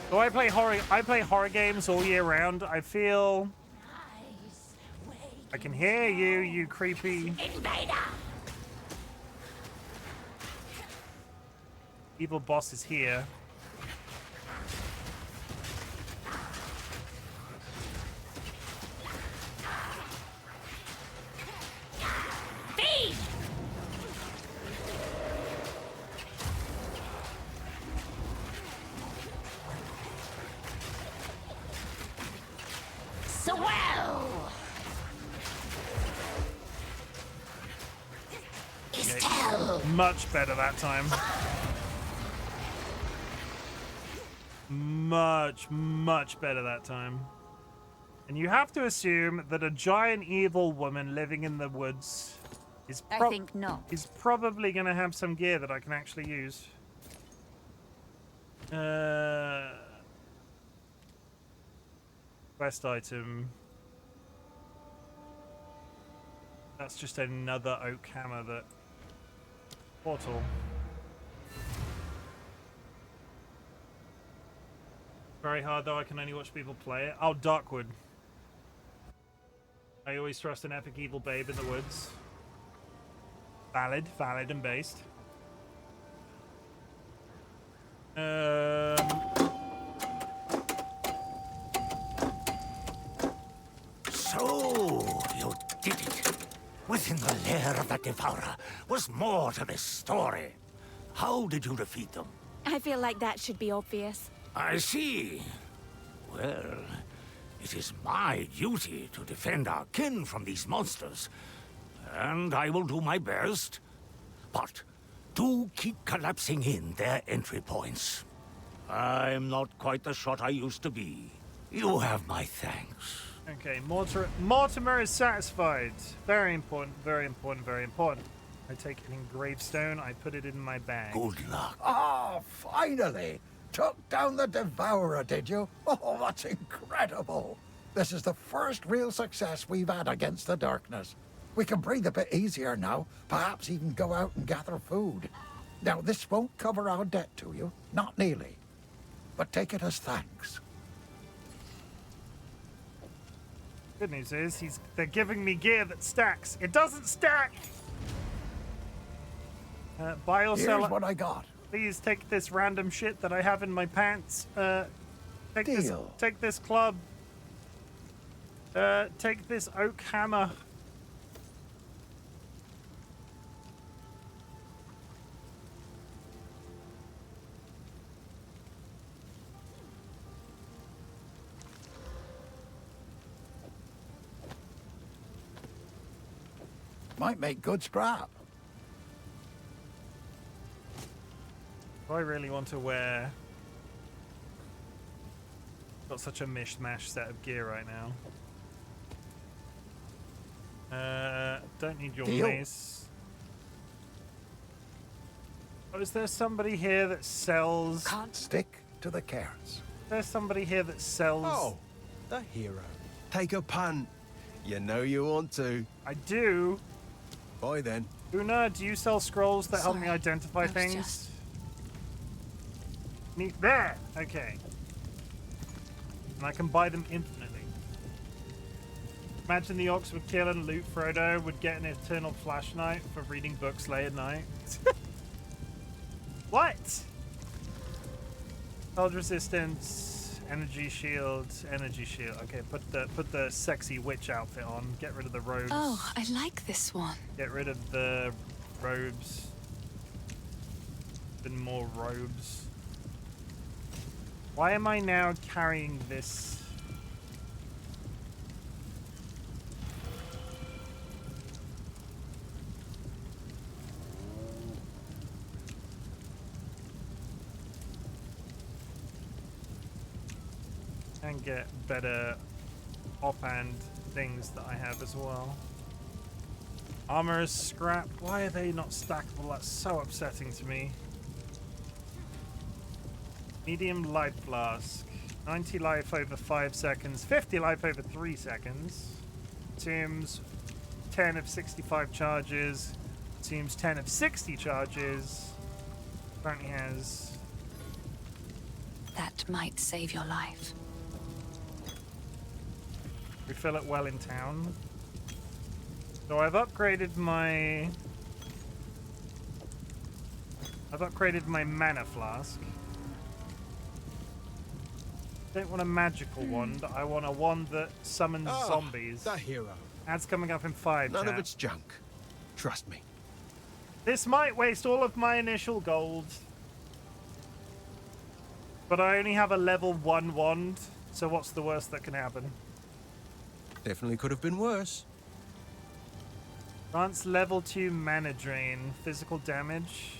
So I play horror games all year round. I feel I can hear you, you creepy Invader! evil boss is here. Feed! Swell! Estelle! Much better that time. Much better that time. And you have to assume that a giant evil woman living in the woods is I think not. is probably going to have some gear that I can actually use. Quest item. That's just another oak hammer that... Portal. Very hard though, I can only watch people play it. Oh, Darkwood. I always trust an epic evil babe in the woods. Valid and based. So, you did it. Within the lair of the Devourer was more to this story. How did you defeat them? I feel like that should be obvious. I see. Well, it is my duty to defend our kin from these monsters. And I will do my best. But do keep collapsing in their entry points. I'm not quite the shot I used to be. You have my thanks. Okay, Mortimer is satisfied. Very important, very important, very important. I take an engraved stone, I put it in my bag. Good luck. Ah, finally! Took down the Devourer, did you? Oh, that's incredible! This is the first real success we've had against the darkness. We can breathe a bit easier now, perhaps even go out and gather food. Now, this won't cover our debt to you, not nearly. But take it as thanks. Good news is, they're giving me gear that stacks. It doesn't stack! Buy or sell. Here's what I got. Please take this random shit that I have in my pants. Take Deal. this club. Take this oak hammer. Might make good scrap. Do I really want to wear... Got such a mishmash set of gear right now. Don't need your Deal. mace. Oh, is there somebody here that sells... Can't stick to the carrots. There's somebody here that sells... Oh, the hero. Take a punt. You know you want to. I do. Bye then. Una, do you sell scrolls that help me Sorry, identify that was things? just- There! Okay. And I can buy them infinitely. Imagine the orcs would kill and loot Frodo, would get an eternal flashlight for reading books late at night. What? Cold resistance, energy shield. Okay, put the sexy witch outfit on. Get rid of the robes. Oh, I like this one. Get rid of the robes. Even more robes. Why am I now carrying this? And get better offhand things that I have as well. Armor is scrap. Why are they not stackable? That's so upsetting to me. Medium life flask. 90 life over 5 seconds. 50 life over 3 seconds. Consumes 10 of 65 charges. Consumes 10 of 60 charges. Apparently has... That might save your life. Refill it well in town. So I've upgraded my mana flask. I don't want a magical wand. I want a wand that summons zombies. The hero. Ads coming up in 5. None chat. of it's junk. Trust me. This might waste all of my initial gold. But I only have a level 1 wand, so what's the worst that can happen? Definitely could have been worse. Grants level 2 mana drain. Physical damage.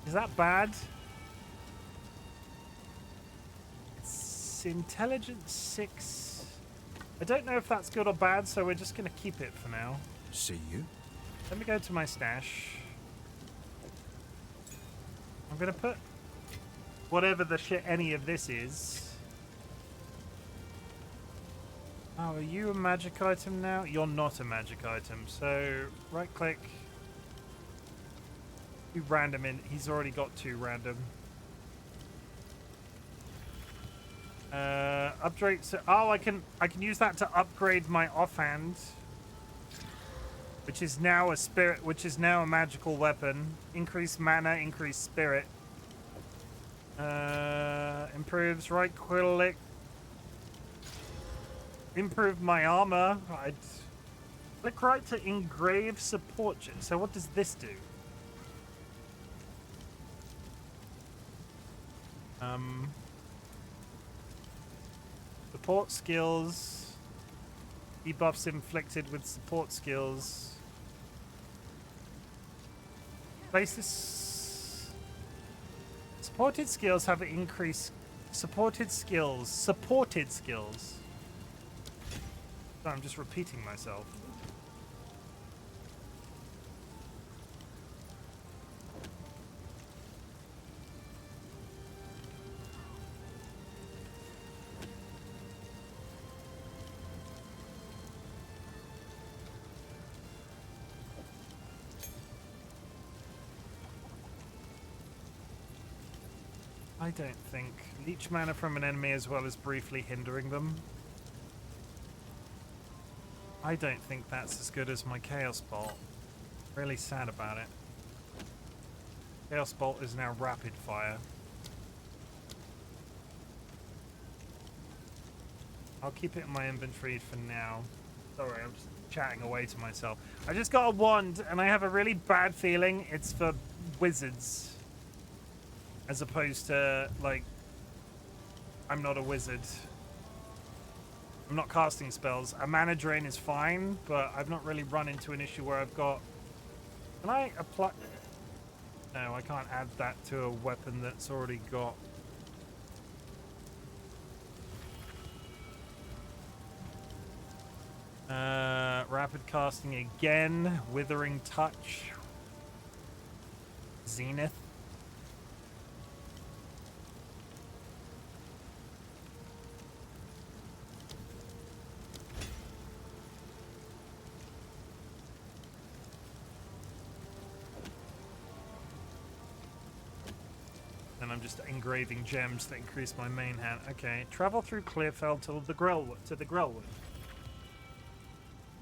Is that bad? It's intelligence 6. I don't know if that's good or bad, so we're just going to keep it for now. See you. Let me go to my stash. I'm going to put whatever the shit any of this is. Oh, are you a magic item now? You're not a magic item. So, right click. Do random in. He's already got 2 random. Upgrade. So, oh, I can use that to upgrade my offhand, which is now a spirit, which is now a magical weapon. Increase mana, increase spirit. Improves right click. Improve my armor. I'd click right to engrave support. So what does this do? Support skills. Debuffs inflicted with support skills. Basis. Supported skills have increased. Supported skills. Supported skills. I'm just repeating myself. I don't think. Leech mana from an enemy as well as briefly hindering them. I don't think that's as good as my Chaos Bolt. Really sad about it. Chaos Bolt is now rapid fire. I'll keep it in my inventory for now. Sorry, I'm just chatting away to myself. I just got a wand and I have a really bad feeling it's for wizards. As opposed to, like, I'm not a wizard. I'm not casting spells. A mana drain is fine, but I've not really run into an issue where I've got... Can I apply... No, I can't add that to a weapon that's already got... Rapid casting again. Withering Touch. Zenith. And I'm just engraving gems that increase my main hand. Okay, travel through Clearfell to the Grellwood.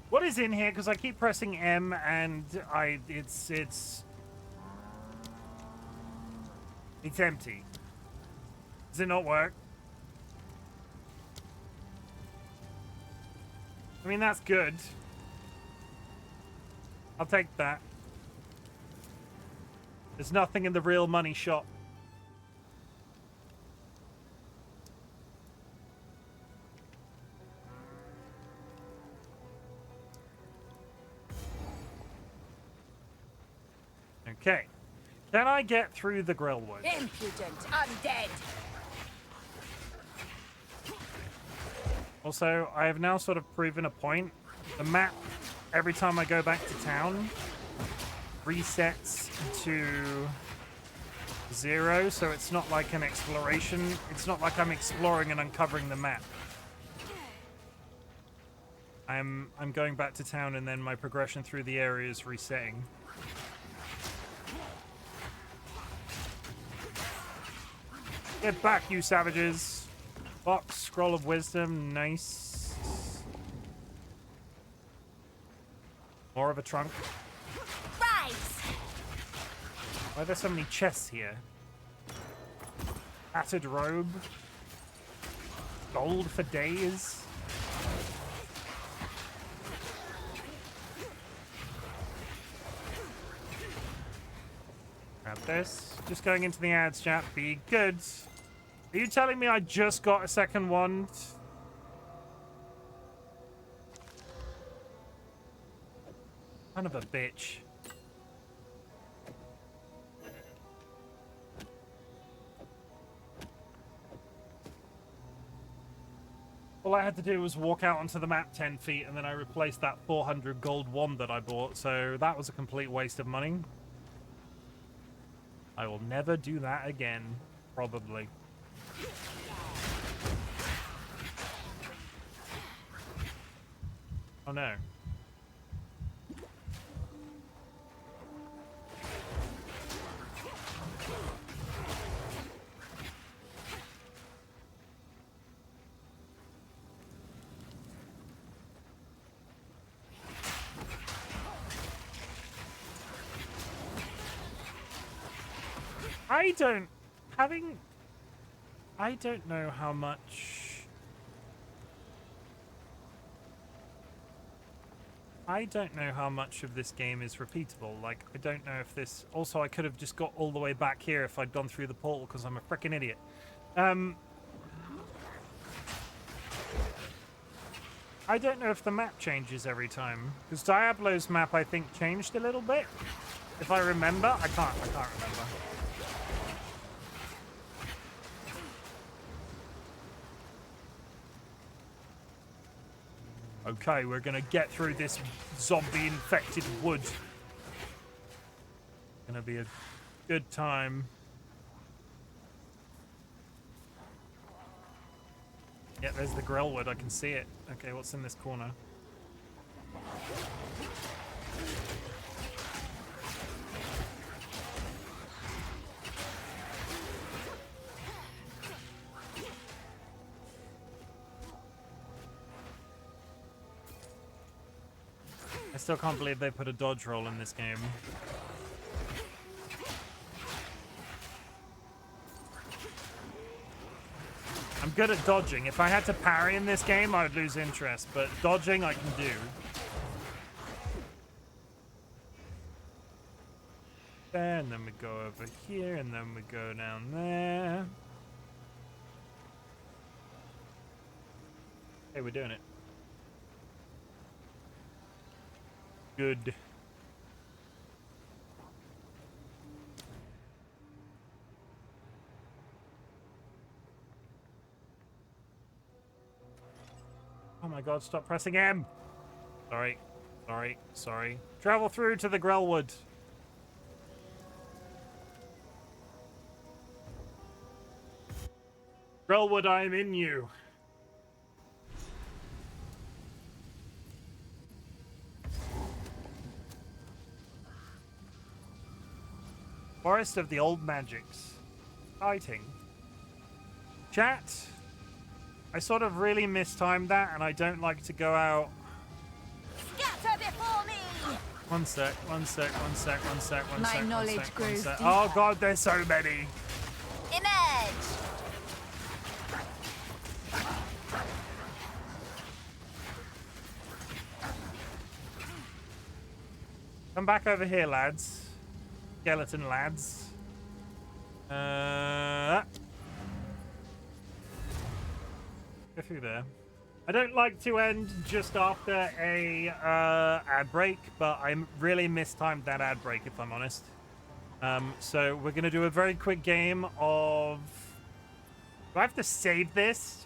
What is in here? Because I keep pressing M and it's empty. Does it not work? I mean, that's good. I'll take that. There's nothing in the real money shop. Okay. Can I get through the Grillwood? Impudent undead! Also, I have now sort of proven a point. The map, every time I go back to town, resets to 0, so it's not like an exploration. It's not like I'm exploring and uncovering the map. I'm going back to town and then my progression through the area is resetting. Get back, you savages! Box, Scroll of Wisdom, nice. More of a trunk. Rise! Why are there so many chests here? Battered robe. Gold for days. Grab this. Just going into the ads chat. Be good. Are you telling me I just got a second wand? Son of a bitch. All I had to do was walk out onto the map 10 feet and then I replaced that 400 gold wand that I bought, so that was a complete waste of money. I will never do that again, probably. Oh no. I don't know how much... I don't know how much of this game is repeatable. Like, I don't know if this... Also, I could have just got all the way back here if I'd gone through the portal, because I'm a frickin' idiot. I don't know if the map changes every time. Because Diablo's map, I think, changed a little bit. If I remember. I can't remember. Okay, we're gonna get through this zombie-infected wood. Gonna be a good time. Yeah, there's the Grillwood. I can see it. Okay, what's in this corner? I still can't believe they put a dodge roll in this game. I'm good at dodging. If I had to parry in this game, I would lose interest, but dodging I can do. There, and then we go over here, and then we go down there. Hey, we're doing it. Good. Oh my god, stop pressing M! Sorry. Travel through to the Grellwood. Grellwood, I am in you. Forest of the Old Magics. Fighting. Chat. I sort of really mistimed that, and I don't like to go out. Scatter before me! One sec. My knowledge grows deeper. Oh god, there's so many. Emerge! Come back over here, lads. Skeleton lads. Go through there. I don't like to end just after a ad break, but I really mistimed that ad break, if I'm honest. So we're going to do a very quick game of... Do I have to save this?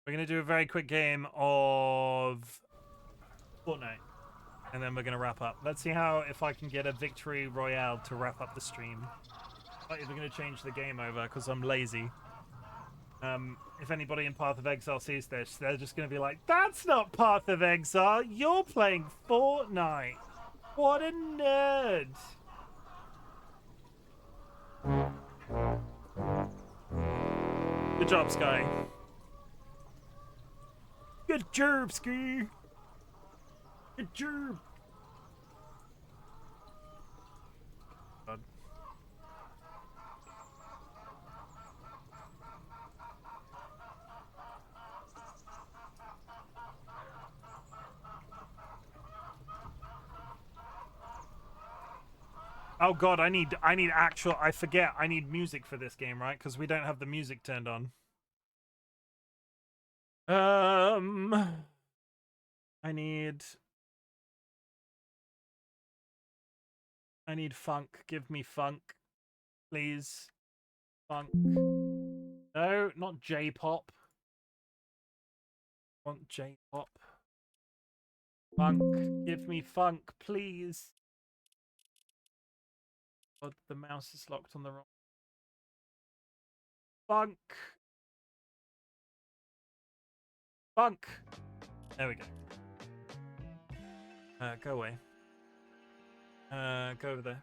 We're going to do a very quick game of Fortnite. And then we're going to wrap up. Let's see if I can get a victory royale to wrap up the stream. I'm not even going to change the game over because I'm lazy. If anybody in Path of Exile sees this, they're just going to be like, that's not Path of Exile. You're playing Fortnite. What a nerd. Good job, Sky. Good job, Ski. Good job. God. Oh God, I need actual. I forget. I need music for this game, right? Because we don't have the music turned on. I need funk. Give me funk, please. Funk. No, not J-pop. I want J-pop. Funk. Give me funk, please. God, the mouse is locked on the wrong. Funk. Funk. There we go. Go away. Go over there.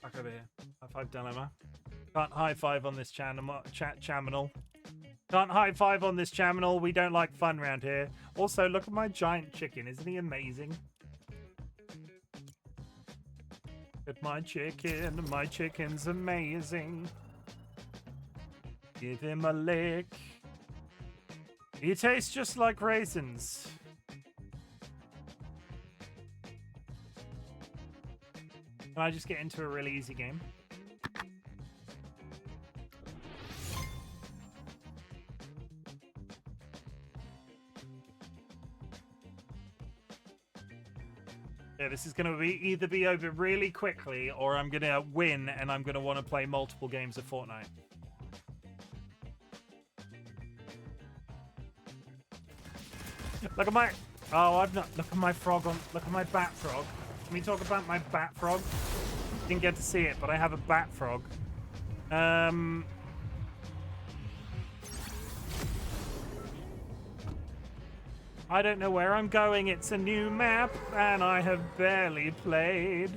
Back over here. High five dilemma. Can't high five on this channel. Can't high five on this channel. We don't like fun around here. Also, look at my giant chicken. Isn't he amazing? Look at my chicken. My chicken's amazing. Give him a lick. He tastes just like raisins. Can I just get into a really easy game? Yeah, this is going to either be over really quickly or I'm going to win and I'm going to want to play multiple games of Fortnite. Look at my... Oh, I've not... Look at my frog on... Look at my bat frog. Can we talk about my bat frog? Didn't get to see it, but I have a bat frog. I don't know where I'm going. It's a new map, and I have barely played.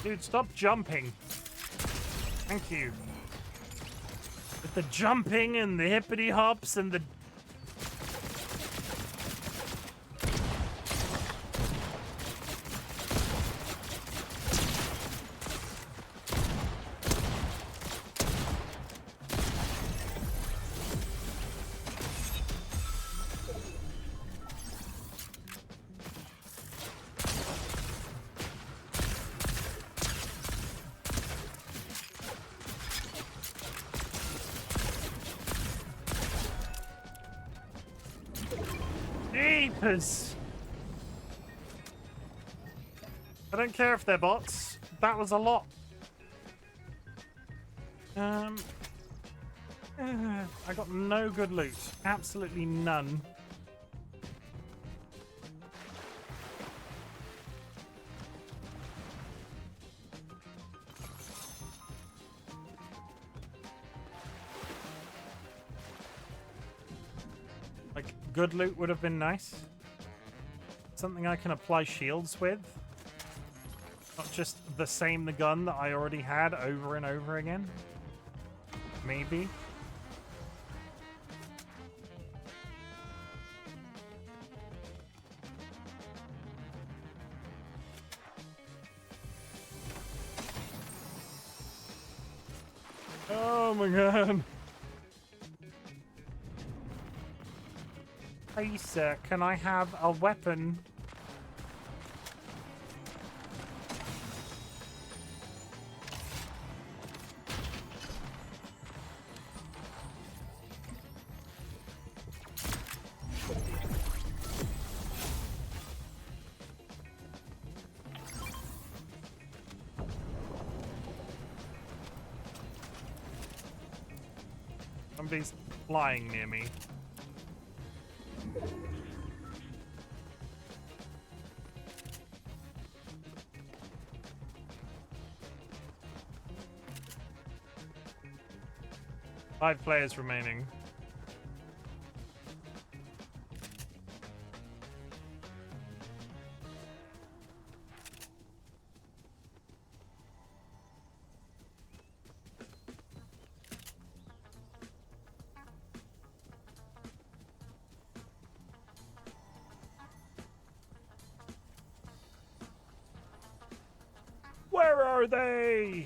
Dude, stop jumping. Thank you. With the jumping and the hippity hops and the... I don't care if they're bots. That was a lot. I got no good loot. Absolutely none. Like, good loot would have been nice. Something I can apply shields with. Not just the same gun that I already had over and over again. Maybe. Oh my god. Hey sir, can I have a weapon? Somebody's flying near me. Five players remaining. Where are they?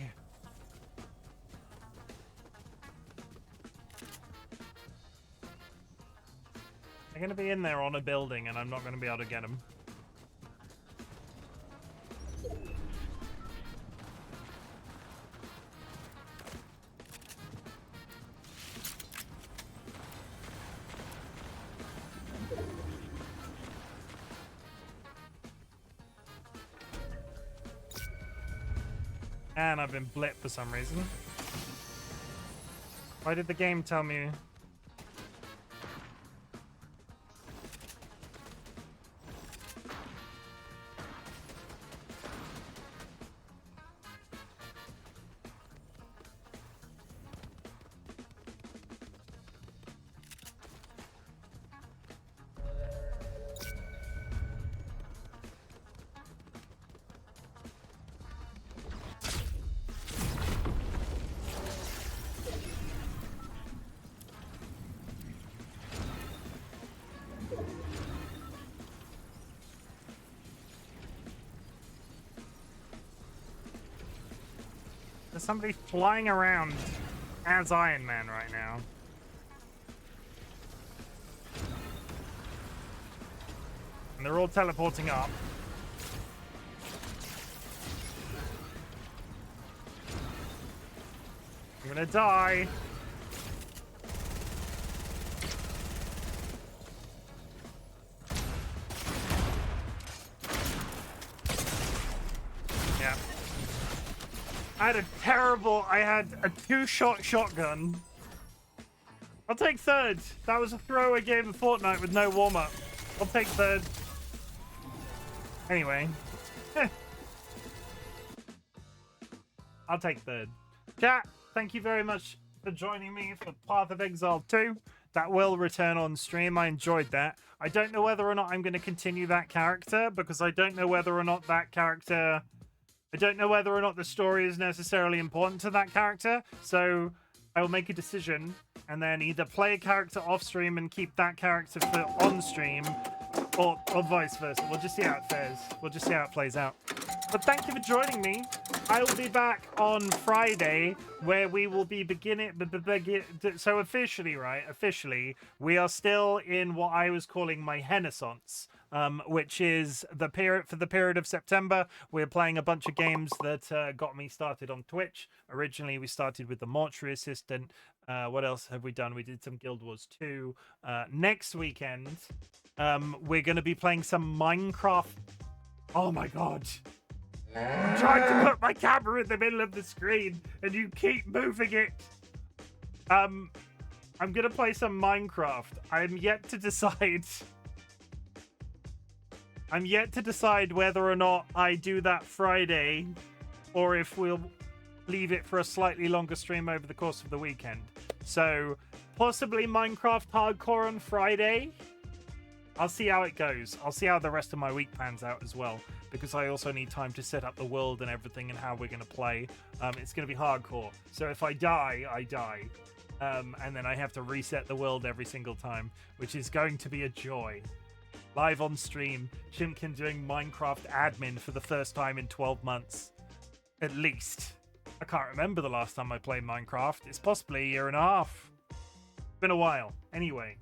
They're going to be in there on a building, and I'm not going to be able to get them. And I've been blipped for some reason. Why did the game tell me? There's somebody flying around as Iron Man right now. And they're all teleporting up. I'm gonna die. Yeah. I had a two-shot shotgun. I'll take third. That was a throwaway game of Fortnite with no warm-up. I'll take third. Anyway. I'll take third. Chat, thank you very much for joining me for Path of Exile 2. That will return on stream. I enjoyed that. I don't know whether or not I'm going to continue that character, because I don't know whether or not that character... I don't know whether or not the story is necessarily important to that character, so I will make a decision and then either play a character off stream and keep that character for on stream, or vice versa. We'll just see how it fares. We'll just see how it plays out. But thank you for joining me. I will be back on Friday, where we will be so officially, right? Officially, we are still in what I was calling my Renaissance, which is the period of September. We're playing a bunch of games that got me started on Twitch. Originally, we started with the Mortuary Assistant. What else have we done? We did some Guild Wars 2. Next weekend, we're going to be playing some Minecraft. Oh my god. I'm trying to put my camera in the middle of the screen and you keep moving it. I'm gonna play some Minecraft. I'm yet to decide whether or not I do that Friday or if we'll leave it for a slightly longer stream over the course of the weekend. So possibly Minecraft Hardcore on Friday. I'll see how it goes. I'll see how the rest of my week pans out as well, because I also need time to set up the world and everything and how we're going to play. It's going to be hardcore. So if I die, I die. And then I have to reset the world every single time, which is going to be a joy. Live on stream, Chimken doing Minecraft admin for the first time in 12 months. At least. I can't remember the last time I played Minecraft. It's possibly a year and a half. It's been a while. Anyway,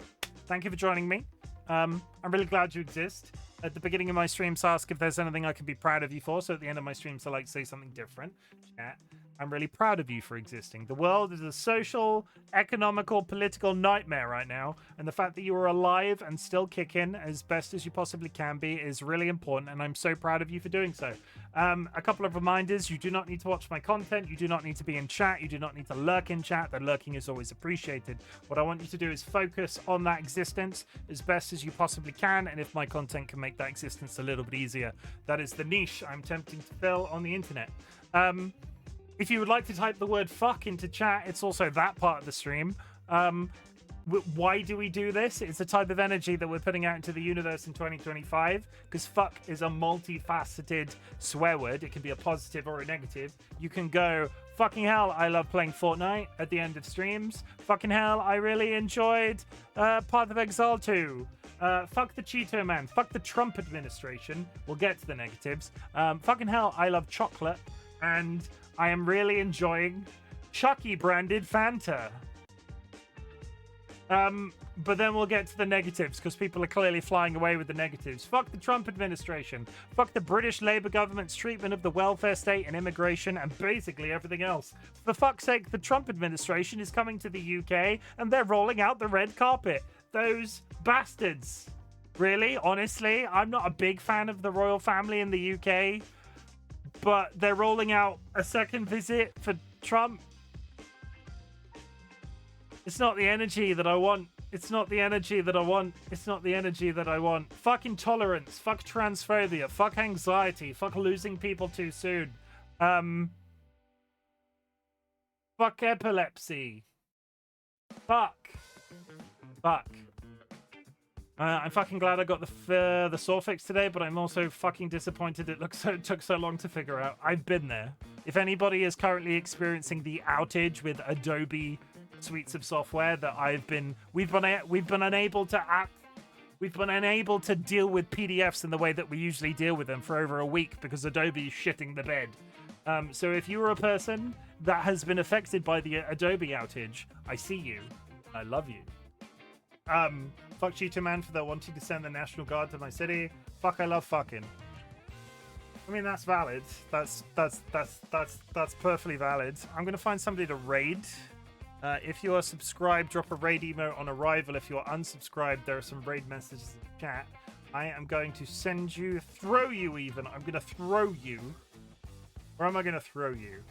thank you for joining me. I'm really glad you exist. At the beginning of my streams, ask if there's anything I can be proud of you for. So at the end of my streams, I like to say something different. Chat. I'm really proud of you for existing. The world is a social, economical, political nightmare right now. And the fact that you are alive and still kicking as best as you possibly can be is really important. And I'm so proud of you for doing so. A couple of reminders. You do not need to watch my content. You do not need to be in chat. You do not need to lurk in chat. The lurking is always appreciated. What I want you to do is focus on that existence as best as you possibly can. And if my content can make that existence a little bit easier, that is the niche I'm attempting to fill on the internet. If you would like to type the word fuck into chat, it's also that part of the stream. Why do we do this? It's a type of energy that we're putting out into the universe in 2025, because fuck is a multifaceted swear word. It can be a positive or a negative. You can go, fucking hell, I love playing Fortnite at the end of streams. Fucking hell, I really enjoyed Path of Exile 2. Fuck the Cheeto Man. Fuck the Trump administration. We'll get to the negatives. Fucking hell, I love chocolate. And I am really enjoying Chucky branded Fanta. But then we'll get to the negatives because people are clearly flying away with the negatives. Fuck the Trump administration. Fuck the British Labour government's treatment of the welfare state and immigration and basically everything else. For fuck's sake, the Trump administration is coming to the UK and they're rolling out the red carpet. Those bastards. Really? Honestly, I'm not a big fan of the royal family in the UK. But they're rolling out a second visit for Trump. It's not the energy that I want. It's not the energy that I want. It's not the energy that I want. Fuck intolerance. Fuck transphobia. Fuck anxiety. Fuck losing people too soon. Fuck epilepsy. Fuck. I'm fucking glad I got the saw fix today, but I'm also fucking disappointed it took so long to figure out. I've been there. If anybody is currently experiencing the outage with Adobe suites of software that we've been unable to deal with PDFs in the way that we usually deal with them for over a week because Adobe is shitting the bed. So if you are a person that has been affected by the Adobe outage, I see you. I love you. Fuck Cheetah Man for their wanting to send the National Guard to my city. Fuck, I love fucking. I mean, that's valid. That's perfectly valid. I'm gonna find somebody to raid. If you are subscribed, drop a raid emote on arrival. If you are unsubscribed, there are some raid messages in the chat. I am going to send you, throw you even. I'm gonna throw you. Where am I gonna throw you?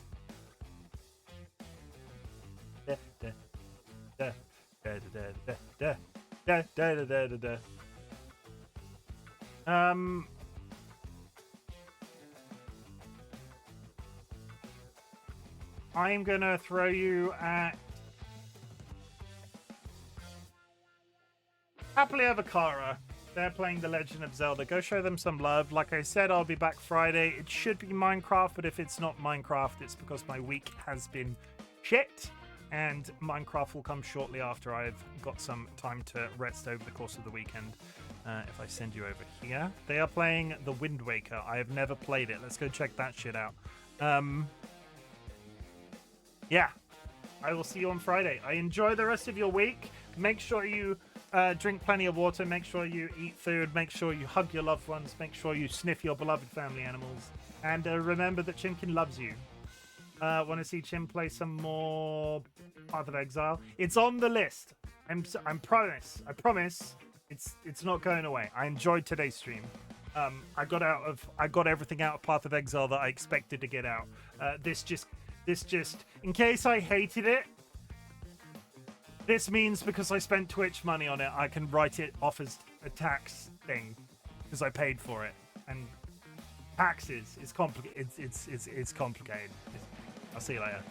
I'm gonna throw you at Happily Ever Kara. They're playing The Legend of Zelda. Go show them some love. Like I said, I'll be back Friday. It should be Minecraft, but if it's not Minecraft, it's because my week has been shit. And Minecraft will come shortly after I've got some time to rest over the course of the weekend. If I send you over here. They are playing The Wind Waker. I have never played it. Let's go check that shit out. Yeah. I will see you on Friday. I enjoy the rest of your week. Make sure you drink plenty of water. Make sure you eat food. Make sure you hug your loved ones. Make sure you sniff your beloved family animals. And remember that Chimken loves you. Want to see Chim play some more Path of Exile? It's on the list. I promise. It's not going away. I enjoyed today's stream. I got everything out of Path of Exile that I expected to get out. This just, in case I hated it, this means because I spent Twitch money on it, I can write it off as a tax thing because I paid for it. And taxes is complicated. It's complicated. I'll see you later.